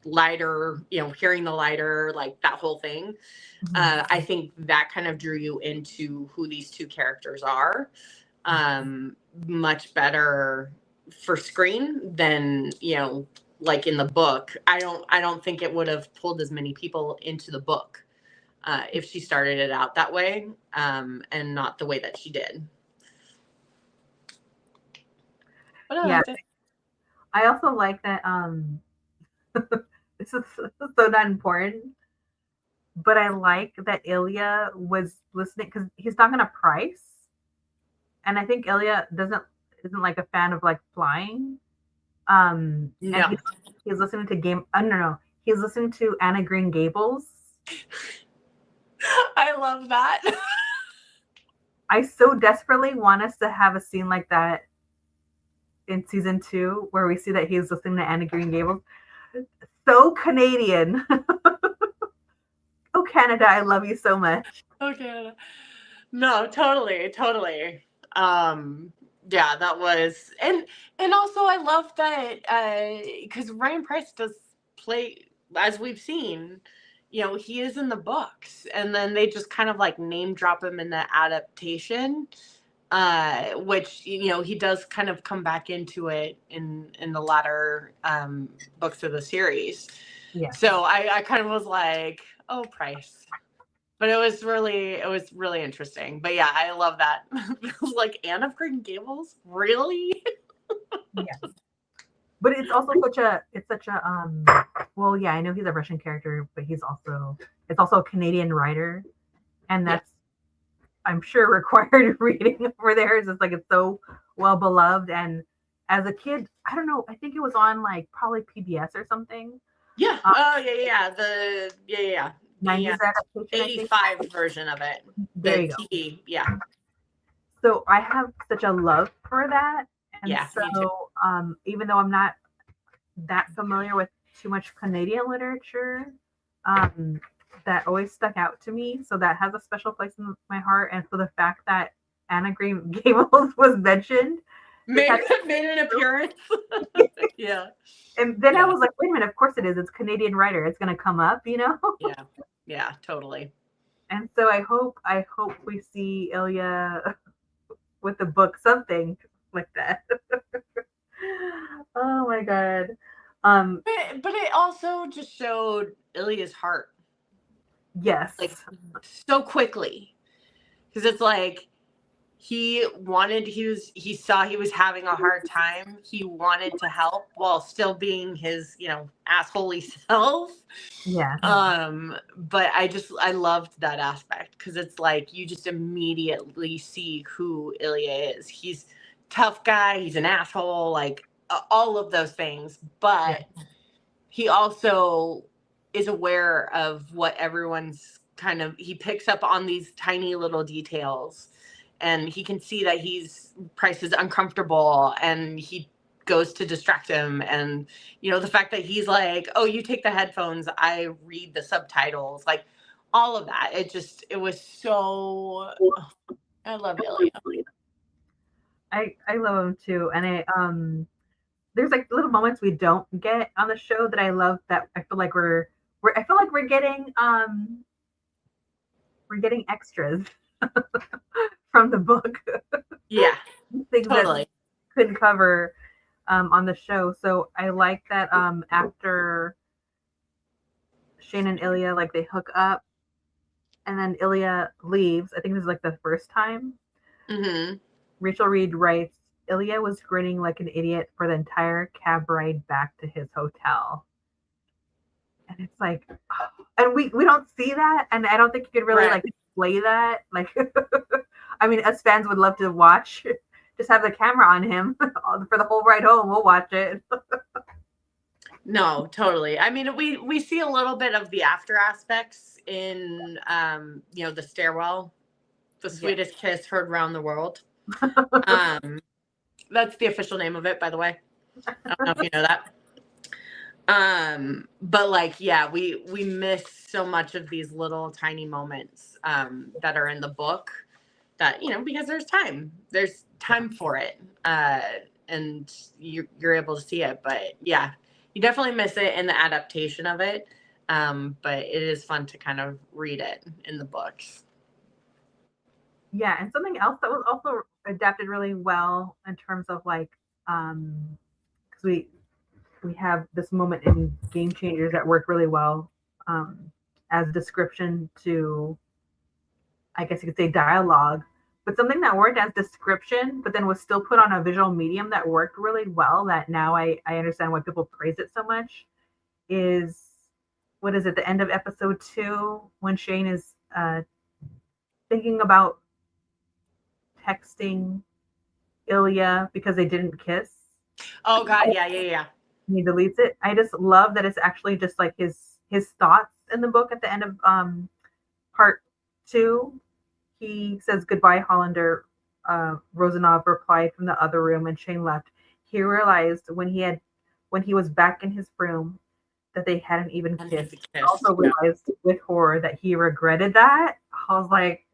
lighter, hearing the lighter, like that whole thing. I think that kind of drew you into who these two characters are much better for screen than, like in the book. I don't think it would have pulled as many people into the book if she started it out that way and not the way that she did. But I liked it. I also like that this is so not important, but I like that Ilya was listening because he's talking to Price, and I think Ilya isn't like a fan of like flying. And he's listening to he's listening to Anna Green Gables. I love that. I so desperately want us to have a scene like that in season 2 where we see that he's listening to Anna Green Gables. So Canadian. Oh, Canada, I love you so much. Oh, Canada. No, totally. Yeah, that was, and also I love that because Ryan Price does play, as we've seen, he is in the books, and then they just kind of like name drop him in the adaptation, which he does kind of come back into it in the latter books of the series. Yeah. So I kind of was like, oh, Price. But it was really interesting. But yeah, I love that. Like, Anne of Green Gables? Really? Yeah. But it's such a well, yeah, I know he's a Russian character, but it's also a Canadian writer, and Yeah. that's I'm sure required reading over there. It's just like it's so well beloved. And as a kid, I don't know, I think it was on like probably PBS or something. Yeah. Um, Oh, yeah, yeah. The 90s adaptation, I think. 85 version of it. There The you go. TV. Yeah. So I have such a love for that. And Yeah, me too. so even though I'm not that familiar with too much Canadian literature, um, that always stuck out to me. So that has a special place in my heart. And so the fact that Anna Green Gables was mentioned just Made, had made an appearance. Yeah. and then I Yeah. was like, wait a minute, of course it is. It's Canadian writer. It's gonna come up, you know? Yeah. Yeah, totally. And so I hope we see Ilya with the book, something like that. Oh my god. Um But it also just showed Ilya's heart yes. like so quickly. Because it's like he saw he was having a hard time. He wanted to help while still being his, assholey self. Yeah. But I loved that aspect because it's like you just immediately see who Ilya is. He's tough guy, he's an asshole, like all of those things, Yeah. but he also is aware of what everyone's he picks up on these tiny little details, and he can see that Price is uncomfortable, and he goes to distract him. And the fact that he's like, oh, you take the headphones, I read the subtitles, like all of that, it was so, I love Ilya. I love him too. And there's like little moments we don't get on the show that I love that I feel like I feel like we're getting extras from the book. Yeah, Things that totally. couldn't cover on the show. So I like that after Shane and Ilya like they hook up and then Ilya leaves. I think this is like the first time. Mm-hmm. Rachel Reed writes, Ilya was grinning like an idiot for the entire cab ride back to his hotel. And it's like, and we don't see that, and I don't think you could really like play that. Like, I mean, us fans would love to watch. Just have the camera on him for the whole ride home. We'll watch it. No, totally. I mean, we see a little bit of the after aspects in the stairwell, the sweetest kiss heard around the world. That's the official name of it, by the way. I don't know if you know that. But like, yeah, we miss so much of these little tiny moments that are in the book that, because there's time for it. And you're able to see it. But yeah, you definitely miss it in the adaptation of it. But it is fun to kind of read it in the books. Yeah, and something else that was also adapted really well in terms of like, because we have this moment in Game Changers that worked really well as description to, I guess you could say, dialogue, but something that worked as description, but then was still put on a visual medium that worked really well. That now I understand why people praise it so much. Is what is it? The end of episode 2 when Shane is thinking about texting Ilya because they didn't kiss. Oh God, yeah. He deletes it. I just love that it's actually just like his thoughts in the book at the end of part 2. He says goodbye, Hollander. Rosanov replied from the other room, and Shane left. He realized when he was back in his room that they hadn't even kissed. He also realized with horror that he regretted that. I was like,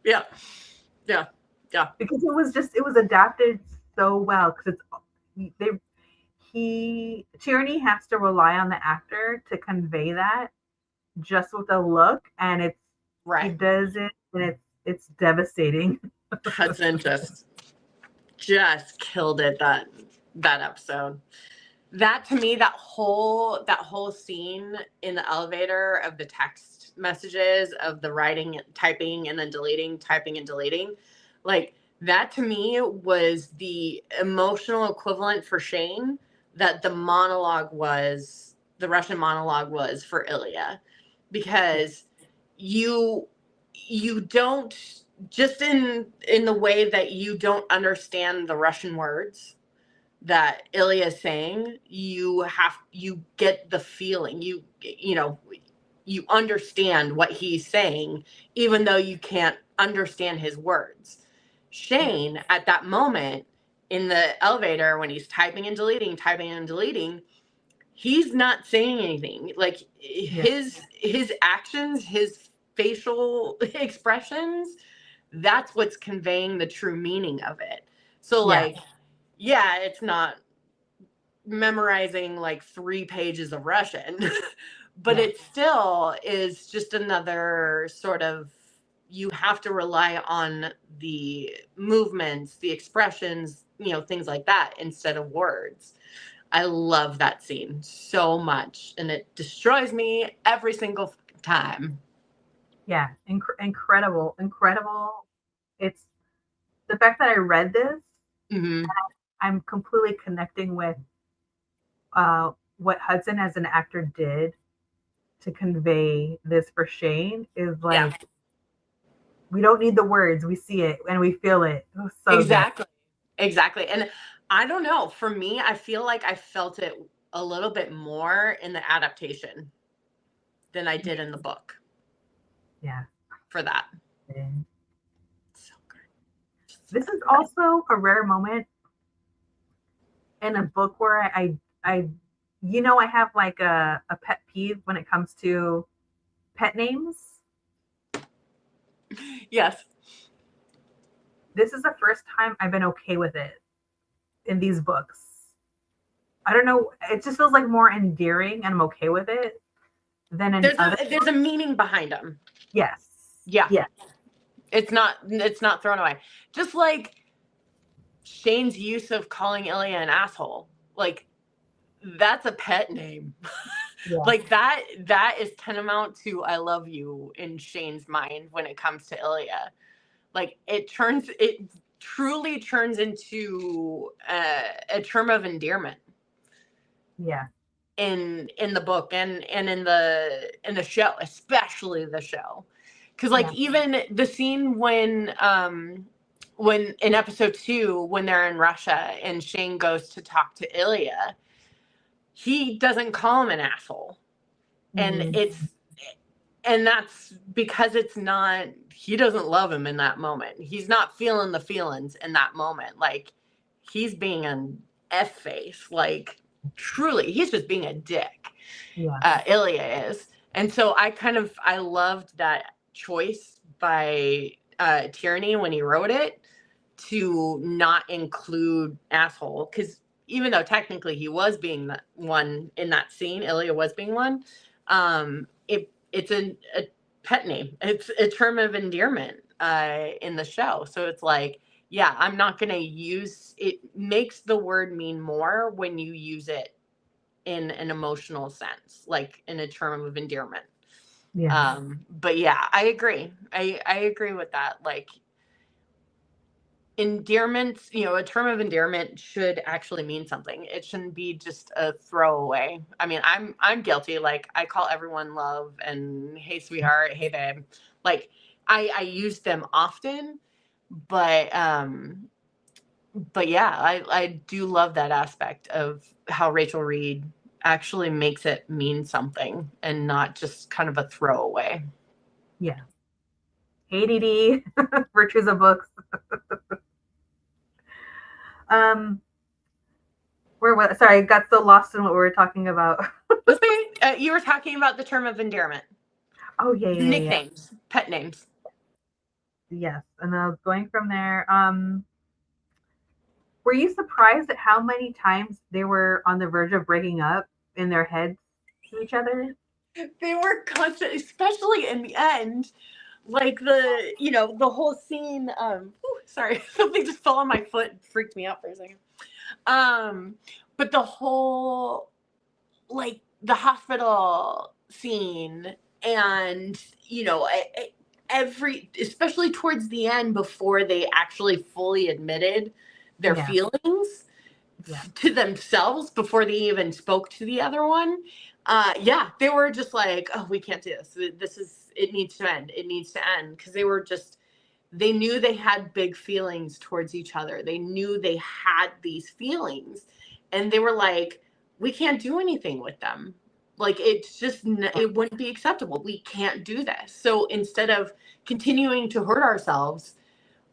yeah. Because it was adapted so well because Tierney has to rely on the actor to convey that just with a look, and he does it, and it's devastating. Hudson just killed it that episode. That to me, that whole scene in the elevator of the text messages of the writing, typing, and then deleting, typing and deleting, like That to me was the emotional equivalent for Shane that the Russian monologue was for Ilya, because you don't, just in the way that you don't understand the Russian words that Ilya is saying, you get the feeling, you understand what he's saying, even though you can't understand his words. Shane, at that moment in the elevator, when he's typing and deleting, he's not saying anything. Like his actions, his facial expressions, that's what's conveying the true meaning of it. So like, yeah, it's not memorizing like 3 pages of Russian, but it still is just another sort of, you have to rely on the movements, the expressions, things like that instead of words. I love that scene so much, and it destroys me every single time. Yeah, incredible. It's the fact that I read this, I'm completely connecting with what Hudson as an actor did to convey this for Shane. Is like, we don't need the words, we see it and we feel it. It was so exactly. And I don't know, for me, I feel like I felt it a little bit more in the adaptation than I did in the book. Yeah, for that. So good. This is also a rare moment in a book where I have like a pet peeve when it comes to pet names. Yes. This is the first time I've been okay with it in these books. I don't know. It just feels like more endearing, and I'm okay with it than in there's a meaning behind them. Yes. Yeah. Yeah. It's not thrown away. Just like Shane's use of calling Ilya an asshole. Like, that's a pet name. Yeah. Like that is tantamount to I love you in Shane's mind when it comes to Ilya. Like, it truly turns into a term of endearment. Yeah. In the book and in the show, especially the show. Because like even the scene when in episode 2, when they're in Russia and Shane goes to talk to Ilya, he doesn't call him an asshole. And and that's because he doesn't love him in that moment. He's not feeling the feelings in that moment. Like, he's being an F-face. Like, truly, he's just being a dick. Yeah. Ilya is. And so I loved that choice by Tierney when he wrote it, to not include asshole. Because even though technically he was being one in that scene, Ilya was being one, it's a pet name. It's a term of endearment in the show. So it's like, yeah, I'm not going to use it. Makes the word mean more when you use it in an emotional sense, like in a term of endearment. Yeah. But yeah, I agree. I agree with that. Like, endearments, a term of endearment should actually mean something. It shouldn't be just a throwaway. I mean, I'm guilty. Like, I call everyone love and hey sweetheart, hey babe. Like, I use them often, but yeah, I do love that aspect of how Rachel Reed actually makes it mean something and not just kind of a throwaway. Yeah. ADD, virtues of books. Sorry, I got so lost in what we were talking about. You were talking about the term of endearment. Oh yeah. Nicknames, pet names. Yes, and I was going from there. Were you surprised at how many times they were on the verge of breaking up in their heads to each other? They were constant, especially in the end. Like, the whole scene. Sorry, something just fell on my foot and freaked me out for a second. But the whole, like, the hospital scene, and especially towards the end, before they actually fully admitted their feelings to themselves, before they even spoke to the other one. They were just like, oh, we can't do this. It needs to end. It needs to end. Because they knew they had big feelings towards each other. They knew they had these feelings, and they were like, we can't do anything with them. Like, it's just, it wouldn't be acceptable. We can't do this. So instead of continuing to hurt ourselves,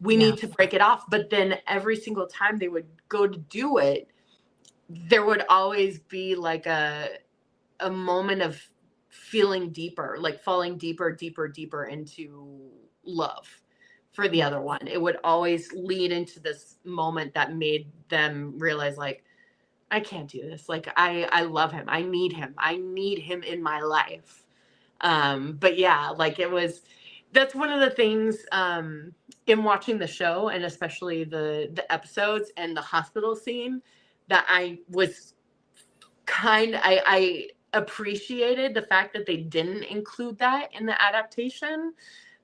we need to break it off. But then every single time they would go to do it, there would always be like a moment of feeling deeper, like falling deeper into love for the other one. It would always lead into this moment that made them realize, like, I can't do this. Like, I love him. I need him. I need him in my life. But yeah, like, that's one of the things, in watching the show, and especially the episodes and the hospital scene, that I appreciated the fact that they didn't include that in the adaptation.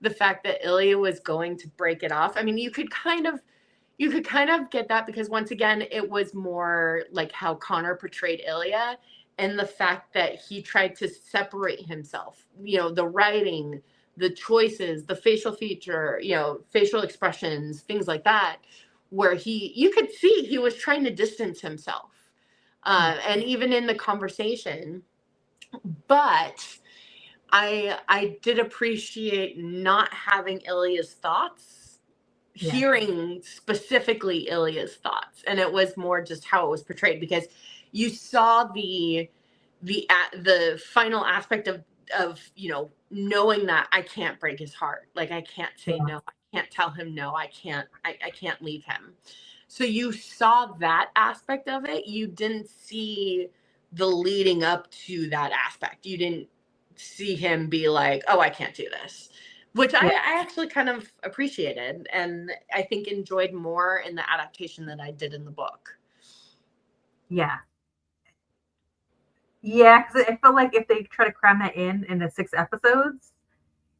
The fact that Ilya was going to break it off. I mean, you could kind of get that, because once again, it was more like how Connor portrayed Ilya, and the fact that he tried to separate himself, the writing, the choices, the facial feature, facial expressions, things like that, where you could see he was trying to distance himself. And even in the conversation, but I did appreciate not having Ilya's thoughts, hearing specifically Ilya's thoughts, and it was more just how it was portrayed, because you saw the final aspect of knowing that I can't break his heart. Like, I can't say no. I can't tell him no. I can't leave him. So you saw that aspect of it. You didn't see the leading up to that aspect. You didn't see him be like, oh, I can't do this, which I actually kind of appreciated, and I think enjoyed more in the adaptation than I did in the book. Yeah, because I feel like if they try to cram that in the 6 episodes,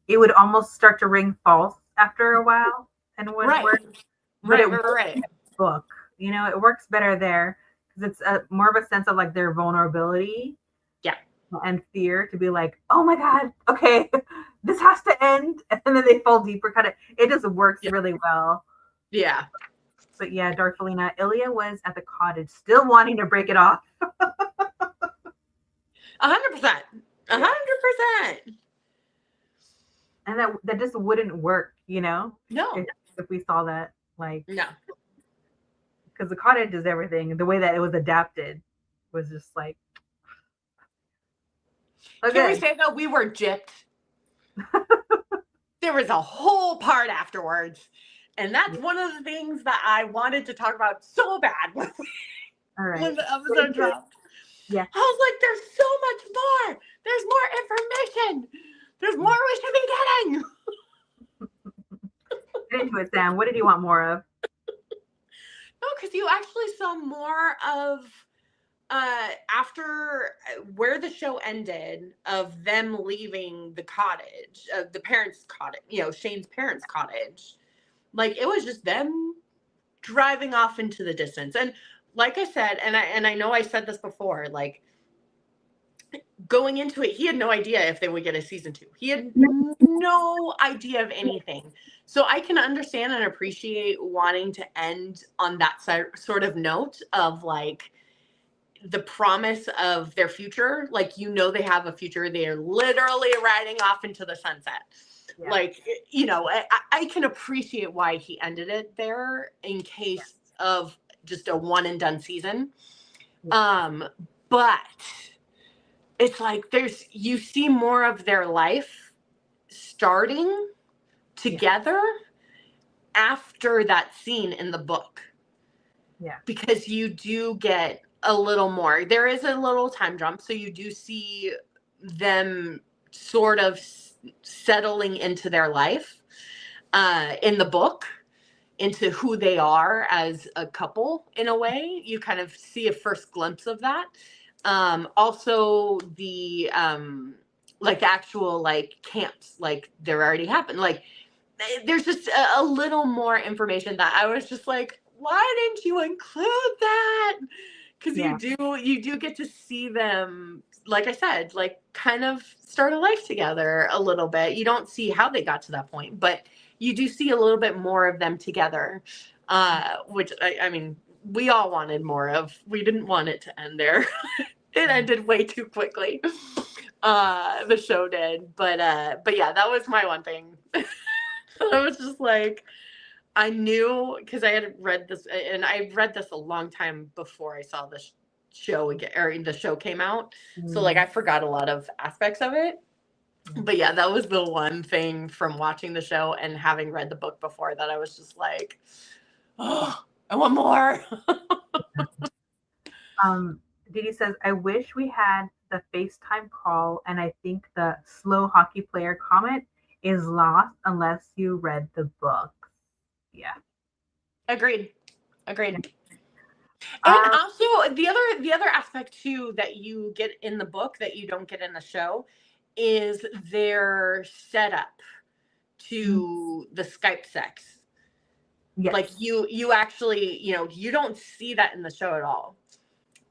it would almost start to ring false after a while, and right. Book, it works better there, because it's more of a sense of like their vulnerability, and fear, to be like, oh my god, okay, this has to end, and then they fall deeper. It just works really well. But yeah, Darcelina, Ilya was at the cottage still wanting to break it off. 100%. And that just wouldn't work, No. If we saw that, like, no. Because the cottage is everything. The way that it was adapted was just like, okay. Can we say that we were gypped? There was a whole part afterwards, and that's one of the things that I wanted to talk about so bad when the episode dropped. Yeah, I was like, there's so much more. There's more information. There's more we should be getting. Get into it, Sam. What did you want more of? No, because you actually saw more of after where the show ended, of them leaving the cottage, the parents' cottage, Shane's parents' cottage. Like, it was just them driving off into the distance. And like I said, and I know I said this before, like, going into it, he had no idea if they would get a season 2. He had no idea of anything. So I can understand and appreciate wanting to end on that sort of note of, like, the promise of their future. Like, they have a future. They're literally riding off into the sunset. Yeah. Like, I can appreciate why he ended it there, in case of just a one and done season. But it's like you see more of their life starting together after that scene in the book. Yeah. Because you do get a little more. There is a little time jump, so you do see them sort of settling into their life in the book, into who they are as a couple. In a way, you kind of see a first glimpse of that. Also, the like actual like camps, like they're already happened. Like there's just a little more information that I was just like, why didn't you include that? Because Yeah. you do get to see them, like I said, like kind of start a life together a little bit. You don't see how they got to that point, but you do see a little bit more of them together, which I mean, we all wanted more of. We didn't want it to end there. It ended way too quickly. The show did, but yeah, that was my one thing. I was just like, I knew, because I had read this, and I read this a long time before I saw the show again, or the show came out. So like I forgot a lot of aspects of it. But yeah, that was the one thing from watching the show and having read the book before that I was just like, oh, I want more. Didi says, I wish we had the FaceTime call, and I think the slow hockey player comment is lost unless you read the book. Yeah. Agreed. And also the other aspect too that you get in the book that you don't get in the show is their setup to the Skype sex. Yes. Like you actually, you don't see that in the show at all.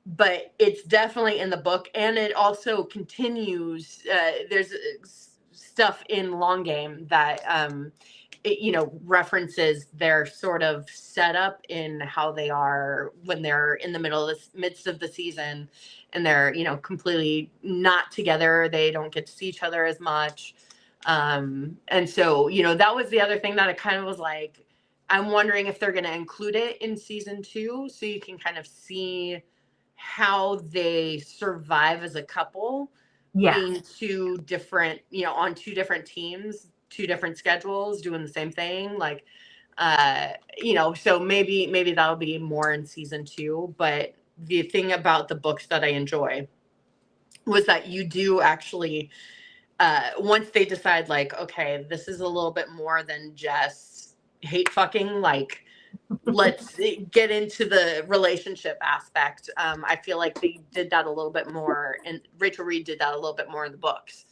But it's definitely in the book, and it also continues. There's stuff in Long Game that it, references their sort of setup in how they are when they're in the midst of the season, and they're completely not together. They don't get to see each other as much, and so that was the other thing that I kind of was like, I'm wondering if they're going to include it in season 2, so you can kind of see how they survive as a couple, being two different, on 2 different teams, 2 different schedules, doing the same thing. Like, so maybe that'll be more in season 2. But the thing about the books that I enjoy was that you do actually, once they decide like, okay, this is a little bit more than just hate fucking, like, let's get into the relationship aspect. I feel like they did that a little bit more, and Rachel Reed did that a little bit more in the books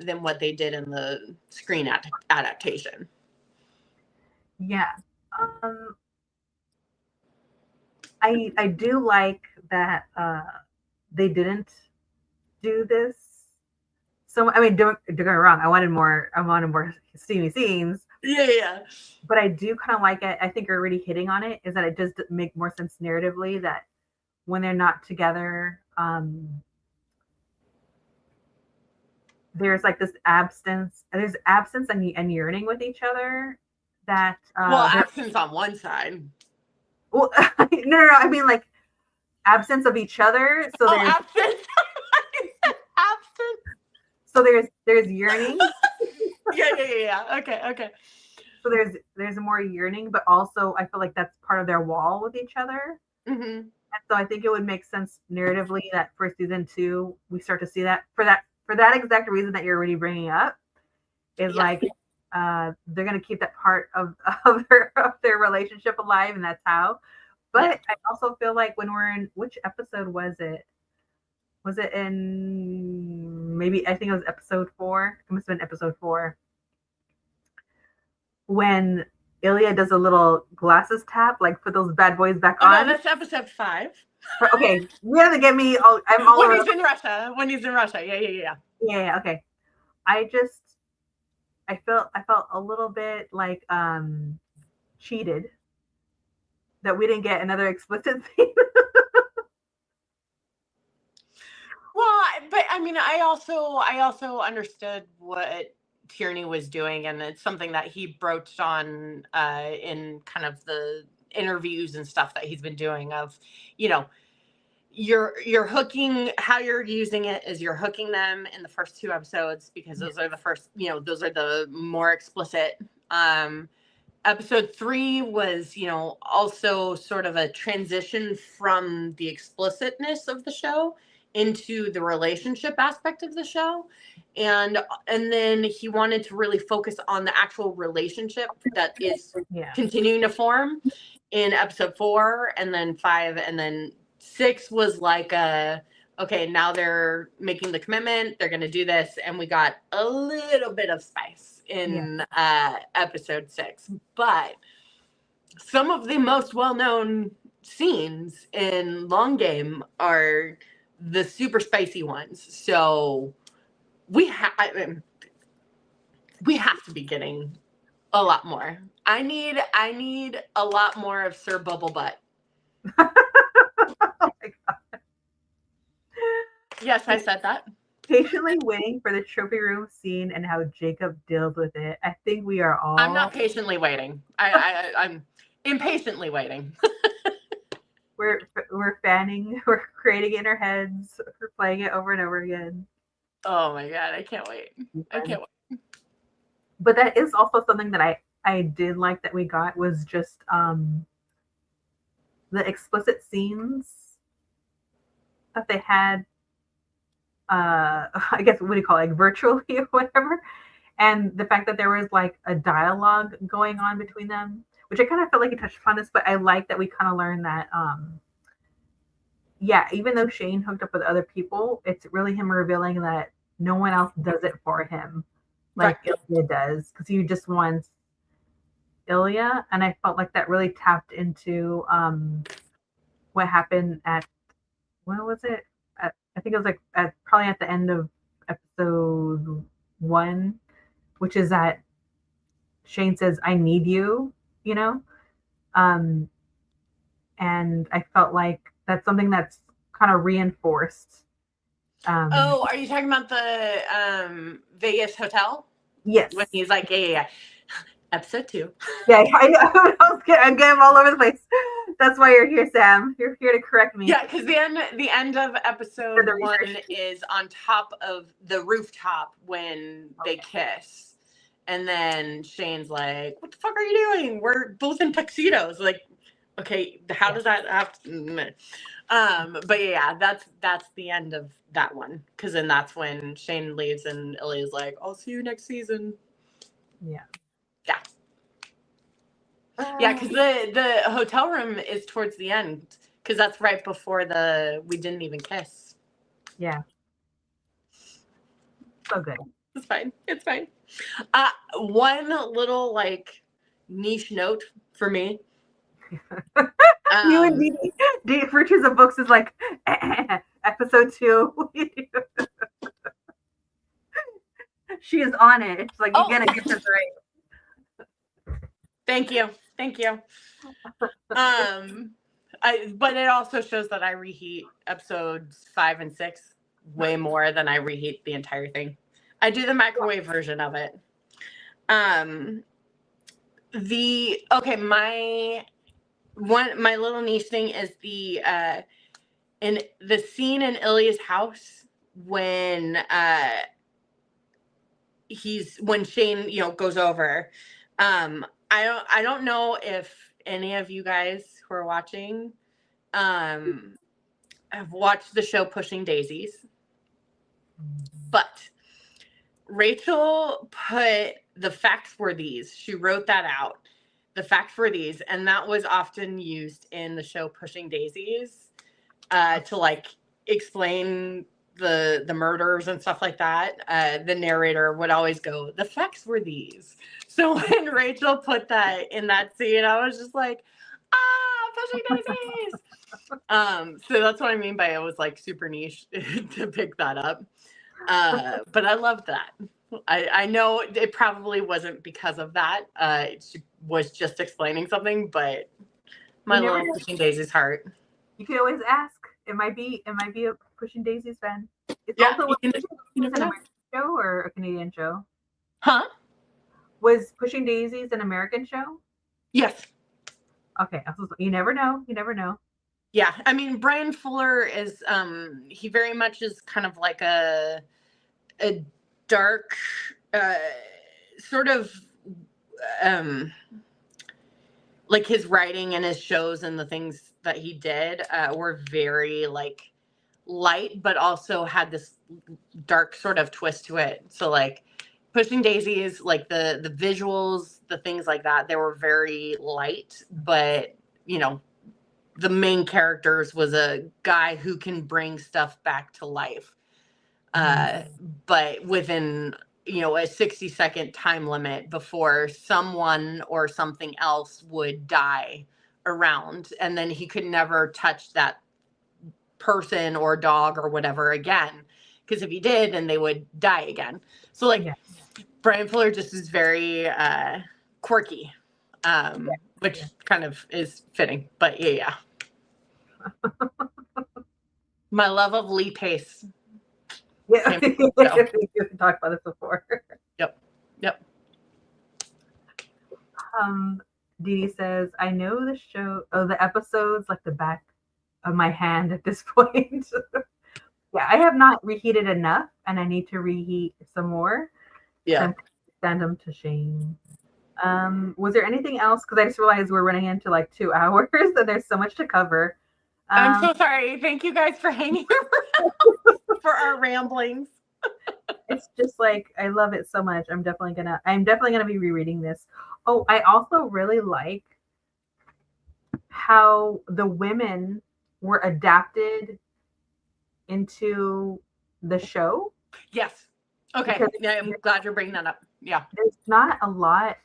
than what they did in the screen adaptation. Yeah. I do like that they didn't do this. So I mean, don't get me wrong. I wanted more steamy scenes. Yeah. But I do kind of like it. I think you're already hitting on it. Is that it does make more sense narratively that when they're not together, there's like this absence. There's absence and yearning with each other. That absence on one side. Well, no. I mean like absence of each other. So there's absence. Absence. So there's yearning. Yeah. Okay. So there's more yearning, but also I feel like that's part of their wall with each other. Mm-hmm. And so I think it would make sense narratively that for season 2 we start to see that for that exact reason that you're already bringing up is like they're gonna keep that part of their relationship alive, and that's how. But I also feel like when we're in, which episode was it? Was it in maybe, I think it was episode 4. It must have been episode 4. When Ilya does a little glasses tap, like put those bad boys back on. No, that's episode 5. Okay, you have to get me. I'm all when he's in Russia. Yeah. Okay, I felt a little bit like cheated that we didn't get another explicit scene. Well, but I mean, I also understood what Tierney was doing, and it's something that he broached on in kind of the interviews and stuff that he's been doing of, you're hooking, how you're using it is you're hooking them in the first 2 episodes because those are the first, those are the more explicit. Episode 3 was, also sort of a transition from the explicitness of the show into the relationship aspect of the show. And then he wanted to really focus on the actual relationship that is continuing to form in episode 4, and then 5, and then 6 was like okay, now they're making the commitment, they're going to do this. And we got a little bit of spice in episode 6. But some of the most well-known scenes in Long Game are the super spicy ones. So we have to be getting a lot more. I need a lot more of Sir Bubble Butt. Oh my God. Yes, I said that. Patiently waiting for the trophy room scene and how Jacob deals with it. I think we are all. I'm not patiently waiting. I'm impatiently waiting. We're fanning. We're creating it in our heads. We're playing it over and over again. Oh my God, I can't wait. I can't wait. But that is also something that I did like that we got was just the explicit scenes that they had. I guess what do you call it, like virtually or whatever, and the fact that there was like a dialogue going on between them, which I kind of felt like it touched upon this, but I like that we kind of learned that even though Shane hooked up with other people, it's really him revealing that no one else does it for him like Ilya does, because he just wants Ilya, and I felt like that really tapped into what happened at, when was it? I think it was like probably at the end of episode 1, which is that Shane says, "I need you," you know? And I felt like that's something that's kind of reinforced. Oh, are you talking about the Vegas hotel? Yes. When he's like, yeah. Episode 2. Yeah, I'm getting all over the place. That's why you're here, Sam. You're here to correct me. Yeah, because the end of episode 1 is on top of the rooftop when they kiss. And then Shane's like, what the fuck are you doing? We're both in tuxedos. Like, okay, how does that have to... But yeah, that's the end of that one. Because then that's when Shane leaves and Ilya's like, I'll see you next season. Yeah. Yeah. Yeah, because the hotel room is towards the end, because that's right before we didn't even kiss. Yeah. So good. It's fine. It's fine. One little like niche note for me. You and Dee Virtues of Books is like episode 2. She is on it. It's like, you gotta get this right. Thank you. But it also shows that I reheat episodes 5 and 6 way more than I reheat the entire thing. I do the microwave version of it. My little niche thing is in the scene in Ilya's house when Shane goes over. I don't know if any of you guys who are watching have watched the show Pushing Daisies, but Rachael put the facts were these. She wrote that out. The facts were these, and that was often used in the show Pushing Daisies to like explain the murders and stuff like that. The narrator would always go, the facts were these. So when Rachael put that in that scene, I was just like, Pushing Daisies. So that's what I mean by it was like super niche to pick that up. But I love that. I know it probably wasn't because of that. She was just explaining something, but my little Pushing Daisies heart. You can always ask. It might be a Pushing Daisies fan. It's also an American show or a Canadian show? Huh? Was Pushing Daisies an American show? Yes. Okay. You never know. Yeah. I mean, Brian Fuller is, he very much is kind of like a dark, sort of, like his writing and his shows and the things that he did were very like light, but also had this dark sort of twist to it. So like Pushing Daisies, like the visuals, the things like that, they were very light, but the main characters was a guy who can bring stuff back to life, but within a 60-second time limit before someone or something else would die around, and then he could never touch that person or dog or whatever again, because if he did, then they would die again. So like Brian Fuller just is very quirky, which kind of is fitting, but yeah. My love of Lee Pace. Yeah, we talked about this before. Yep. Dee Dee says, I know the episodes like the back of my hand at this point. Yeah, I have not reheated enough, and I need to reheat some more. Yeah. Send them to Shane. Was there anything else? Because I just realized we're running into like 2 hours, and there's so much to cover. I'm so sorry. Thank you guys for hanging around for our ramblings. It's just like I love it so much. I'm definitely gonna be rereading this. Oh, I also really like how the women were adapted into the show. Yes. Okay. Yeah, I'm glad you're bringing that up. Yeah. There's not a lot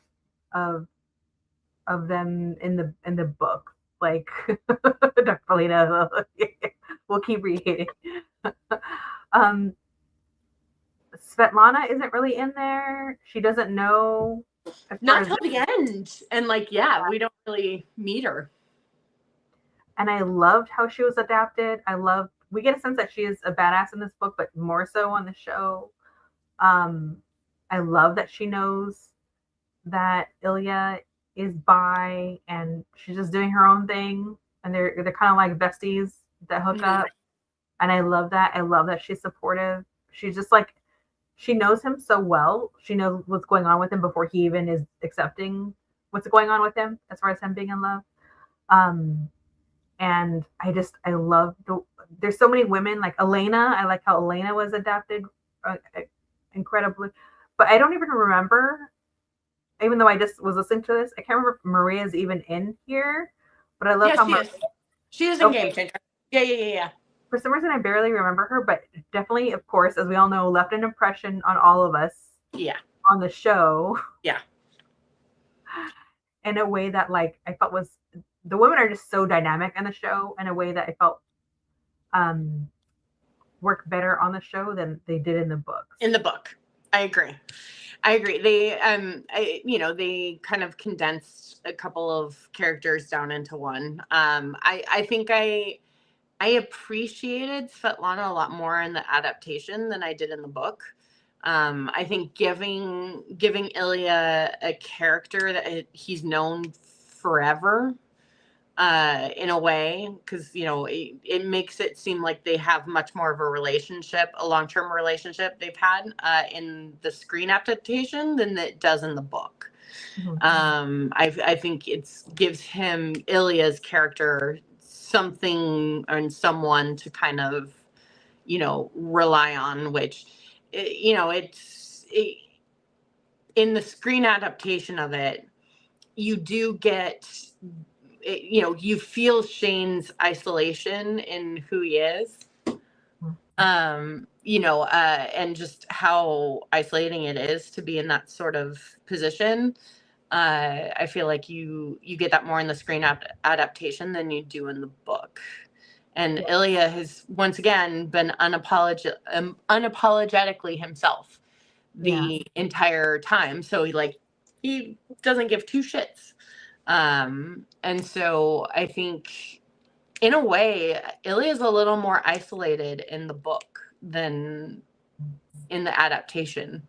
of them in the book. Like Darlena, we'll keep reading. Svetlana isn't really in there. She doesn't know. Not till the end. And we don't really meet her. And I loved how she was adapted. We get a sense that she is a badass in this book, but more so on the show. I love that she knows that Ilya is bi and she's just doing her own thing. And they're kind of like besties that hook up. And I love that. I love that she's supportive. She's just like, she knows him so well. She knows what's going on with him before he even is accepting what's going on with him as far as him being in love. And I love there's so many women like Elena. I like how Elena was adapted incredibly, but I don't even remember, even though I just was listening to this, I can't remember if Maria's even in here, but I love how she is in Game Changer. Yeah. For some reason, I barely remember her, but definitely, of course, as we all know, left an impression on all of us. Yeah. On the show. Yeah. In a way that, like, I felt was the women are just so dynamic in the show in a way that I felt worked better on the show than they did in the book. In the book, I agree. They they kind of condensed a couple of characters down into one. I think I appreciated Svetlana a lot more in the adaptation than I did in the book. I think giving Ilya a character that he's known forever, in a way, because it makes it seem like they have much more of a long-term relationship they've had in the screen adaptation than it does in the book. Mm-hmm. I think it gives him Ilya's character something and someone to kind of rely on, which in the screen adaptation of it, you do get you feel Shane's isolation in who he is, and just how isolating it is to be in that sort of position. I feel like you get that more in the screen adaptation than you do in the book. And Ilya has once again been unapologetically himself the entire time. So he doesn't give two shits. And so I think in a way, Ilya is a little more isolated in the book than in the adaptation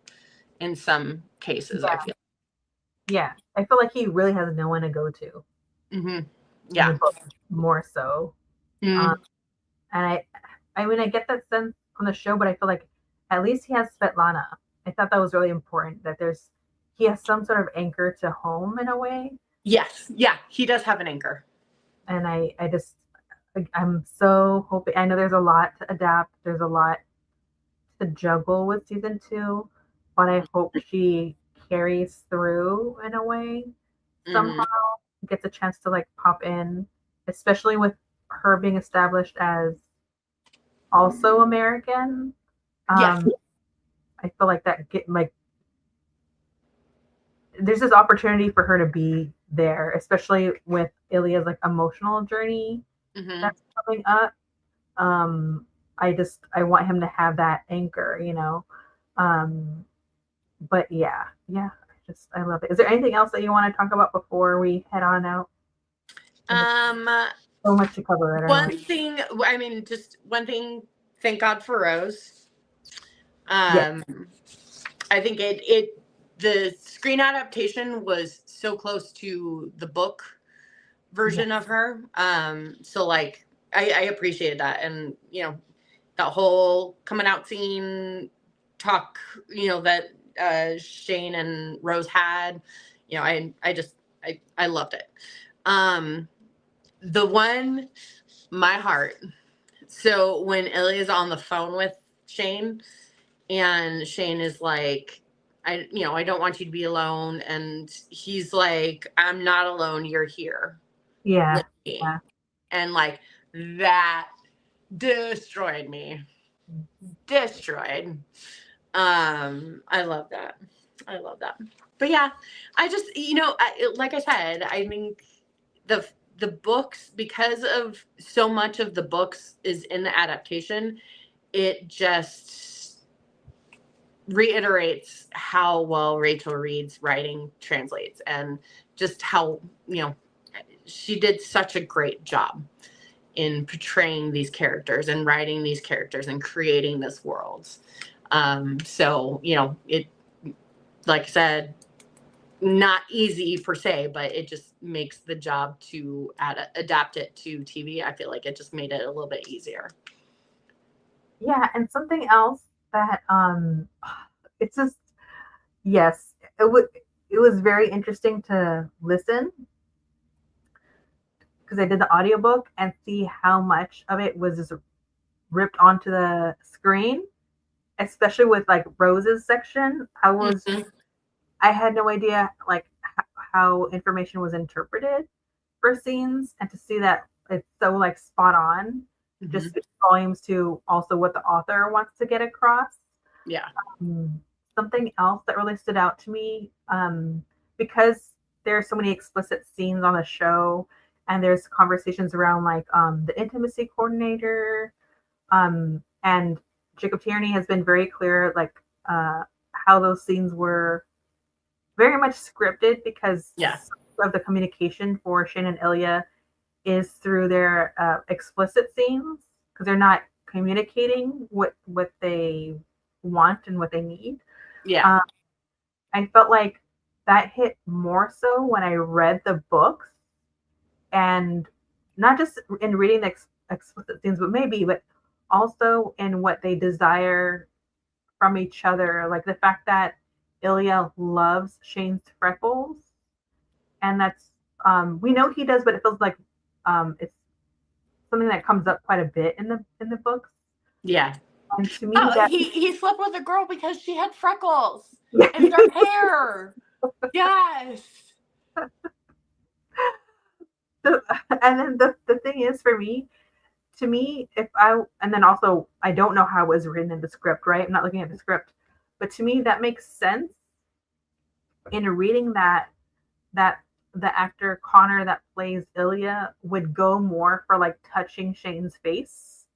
in some cases, I feel. Yeah, I feel like he really has no one to go to. Mm-hmm. Yeah. In the book, more so. Mm-hmm. And I mean, I get that sense on the show, but I feel like at least he has Svetlana. I thought that was really important, that he has some sort of anchor to home in a way. Yes. Yeah, he does have an anchor. And I'm so hoping, I know there's a lot to adapt. There's a lot to juggle with season 2, but I hope she carries through in a way somehow, gets a chance to pop in especially with her being established as also American. Yes. I feel like there's this opportunity for her to be there, especially with Ilya's like emotional journey that's coming up. Um, I want him to have that anchor, you know. But I love it. Is there anything else that you want to talk about before we head on out? So much to cover. I don't know. One thing, I mean, just one thing. Thank God for Rose. Yes. I think the screen adaptation was so close to the book version of her. So like I appreciated that, and you know, that whole coming out scene talk, you know, that Shane and Rose had, you know, I loved it. The one, my heart. So when Ilya's on the phone with Shane, and Shane is like, I don't want you to be alone, and he's like, I'm not alone, you're here Yeah. with me. And like that destroyed me. Destroyed. I love that. But yeah, I just, like I said, I think the books, because of so much of the books is in the adaptation, it just reiterates how well Rachel Reed's writing translates, and just how, she did such a great job in portraying these characters and writing these characters and creating this world. So, it, like I said, not easy per se, but it just makes the job to adapt it to TV. I feel like it just made it a little bit easier. Yeah, and something else that it's just yes, it was very interesting to listen because I did the audiobook and see how much of it was just ripped onto the screen, especially with like Rose's section. I had no idea like how information was interpreted for scenes, and to see that it's so like spot on just speaks volumes to also what the author wants to get across. Yeah. Something else that really stood out to me, because there are so many explicit scenes on the show, and there's conversations around like the intimacy coordinator, and Jacob Tierney has been very clear like how those scenes were very much scripted, because of the communication for Shane and Ilya is through their explicit scenes, because they're not communicating what they want and what they need. Yeah. I felt like that hit more so when I read the books, and not just in reading the explicit scenes, but also in what they desire from each other. Like the fact that Ilya loves Shane's freckles, and that's we know he does, but it feels like it's something that comes up quite a bit in the books. Yeah. And to me, that he slept with a girl because she had freckles and dark hair. Yes. And then the thing is, for me, to me, and then also I don't know how it was written in the script, right? I'm not looking at the script, but to me that makes sense in reading that the actor Connor that plays Ilya would go more for like touching Shane's face,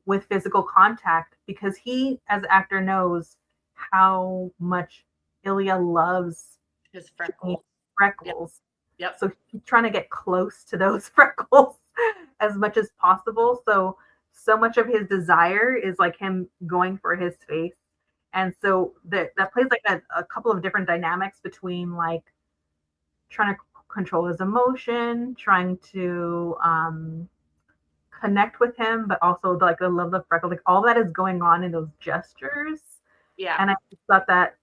with physical contact, because he as an actor knows how much Ilya loves his freckles. Yep. So he's trying to get close to those freckles as much as possible. So much of his desire is like him going for his face. And so that plays like a couple of different dynamics between like trying to control his emotion, trying to connect with him, but also like the love of freckle, like all that is going on in those gestures. Yeah. And I thought that,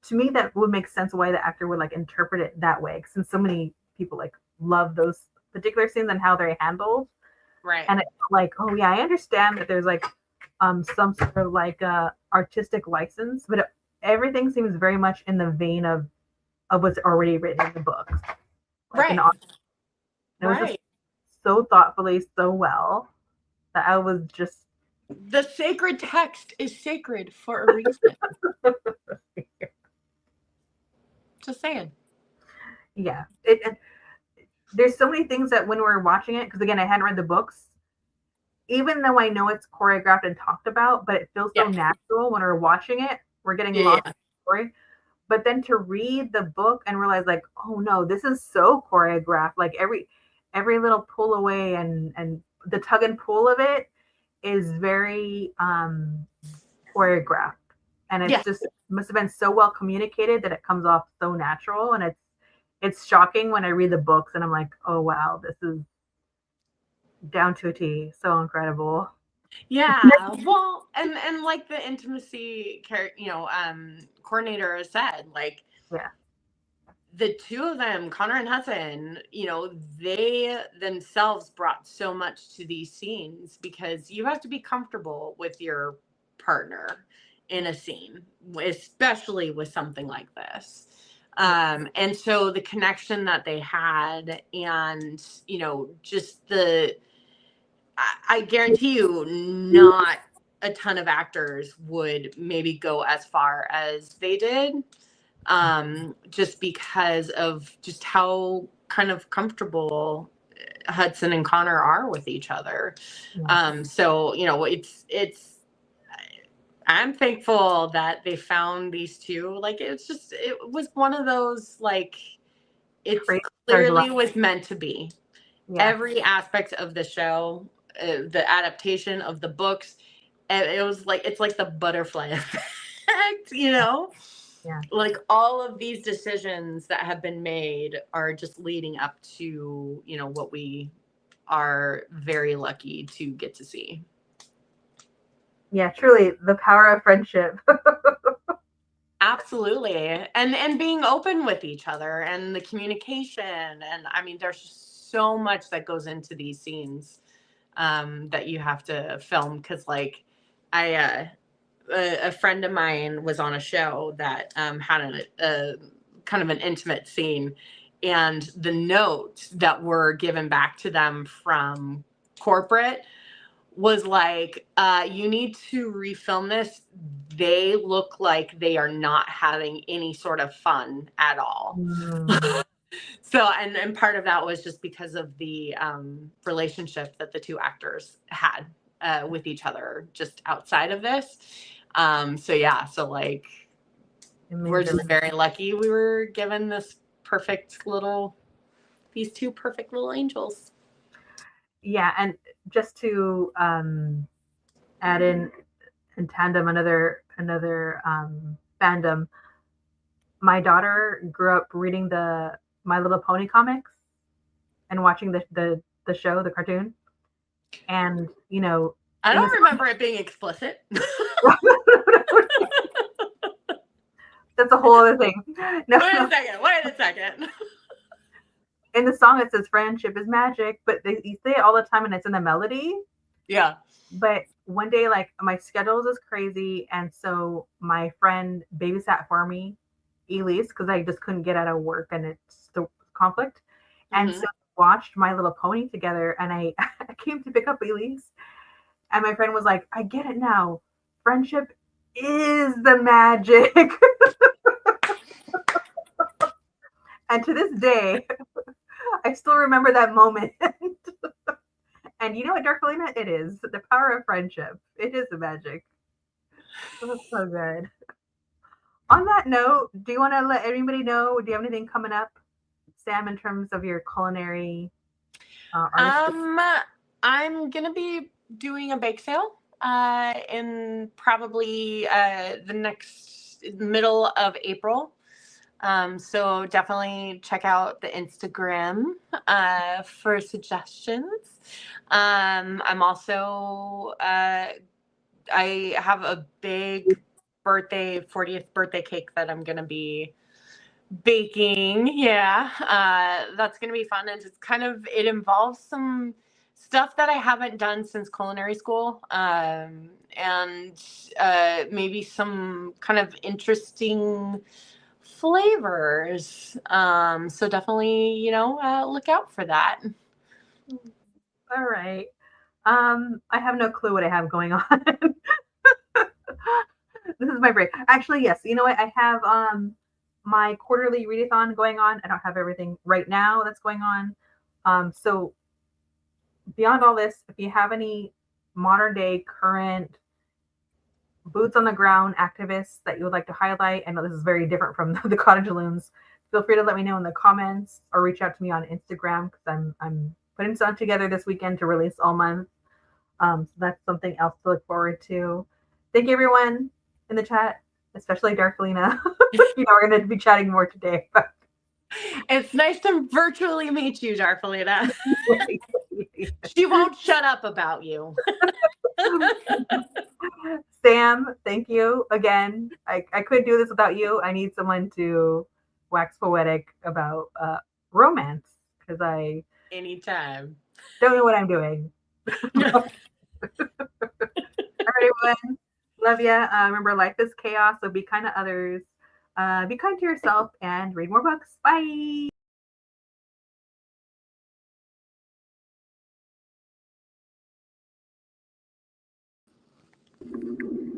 to me, that would make sense why the actor would like interpret it that way, since so many people like love those particular scenes and how they're handled. Right. And it's like, oh yeah, I understand that there's like some sort of like artistic license, but everything seems very much in the vein of what's already written in the book. Like right. Right. so thoughtfully, so well that I was just The sacred text is sacred for a reason. Just saying. yeah. There's so many things that when we're watching it, because again, I hadn't read the books, even though I know it's choreographed and talked about, but it feels so Yeah. natural when we're watching it. We're getting Yeah. lost in the story. But then to read the book and realize, like, oh no, this is so choreographed. Like every little pull away and the tug and pull of it is very choreographed, and it's Yeah. just must have been so well communicated that it comes off so natural, and it's shocking when I read the books and I'm like, oh wow, this is down to a T, so incredible. Yeah. Well, and like the intimacy coordinator has said, like Yeah, the two of them, Connor and Hudson, they themselves brought so much to these scenes because you have to be comfortable with your partner in a scene, especially with something like this. And so the connection that they had, and just I guarantee you, not a ton of actors would maybe go as far as they did, just because of just how kind of comfortable Hudson and Connor are with each other. yeah. So it's I'm thankful that they found these two. Like it was one of those, like, it's Traits are clearly delightful. was meant to be. Yes. Every aspect of the show, the adaptation of the books, it was like, it's like the butterfly effect, Yeah. like all of these decisions that have been made are just leading up to, what we are very lucky to get to see. Yeah, truly the power of friendship. Absolutely. And being open with each other and the communication. And I mean, there's so much that goes into these scenes, that you have to film. Cause like a friend of mine was on a show that had a kind of an intimate scene, and the notes that were given back to them from corporate was like, you need to refilm this. They look like they are not having any sort of fun at all. Mm. So, and part of that was just because of the relationship that the two actors had with each other just outside of this. So yeah, so like we're just very lucky we were given these two perfect little angels. Yeah, and just to add in tandem another fandom, my daughter grew up reading the My Little Pony comics and watching the show, the cartoon, and I in the don't remember it being explicit. that's a whole other thing. No, Wait a second. in the song it says friendship is magic, but you say it all the time and it's in the melody. Yeah. But one day, like, my schedules is crazy, and so my friend babysat for me, Elise, because I just couldn't get out of work and it's the conflict. And Mm-hmm. so we watched My Little Pony together, and I came to pick up Elise, and my friend was like, I get it now. Friendship is the magic. And to this day, I still remember that moment. And you know what, Darkelina? It is the power of friendship. It is the magic. That's so good. On that note, do you want to let everybody know? Do you have anything coming up, Sam, in terms of your culinary artistry? I'm gonna be doing a bake sale in probably the next middle of April. So definitely check out the Instagram for suggestions. I'm also I have a big 40th birthday cake that I'm gonna be baking. Yeah, that's gonna be fun, and it involves some stuff that I haven't done since culinary school, and maybe some kind of interesting flavors. So definitely, look out for that. All right. I have no clue what I have going on. This is my break. Actually, yes. You know what? I have my quarterly readathon going on. I don't have everything right now that's going on. So beyond all this, if you have any modern day current boots on the ground activists that you would like to highlight, I know this is very different from the cottage loons. Feel free to let me know in the comments or reach out to me on Instagram because I'm putting something together this weekend to release all month. So that's something else to look forward to. Thank you, everyone in the chat, especially Darkelina. We're going to be chatting more today. It's nice to virtually meet you, Darfelina. She won't shut up about you. Sam, thank you again. I couldn't do this without you. I need someone to wax poetic about romance because I Anytime. don't know what I'm doing. All right, everyone. Love ya. Remember, life is chaos, so be kind to others. Be kind to yourself and read more books. Bye.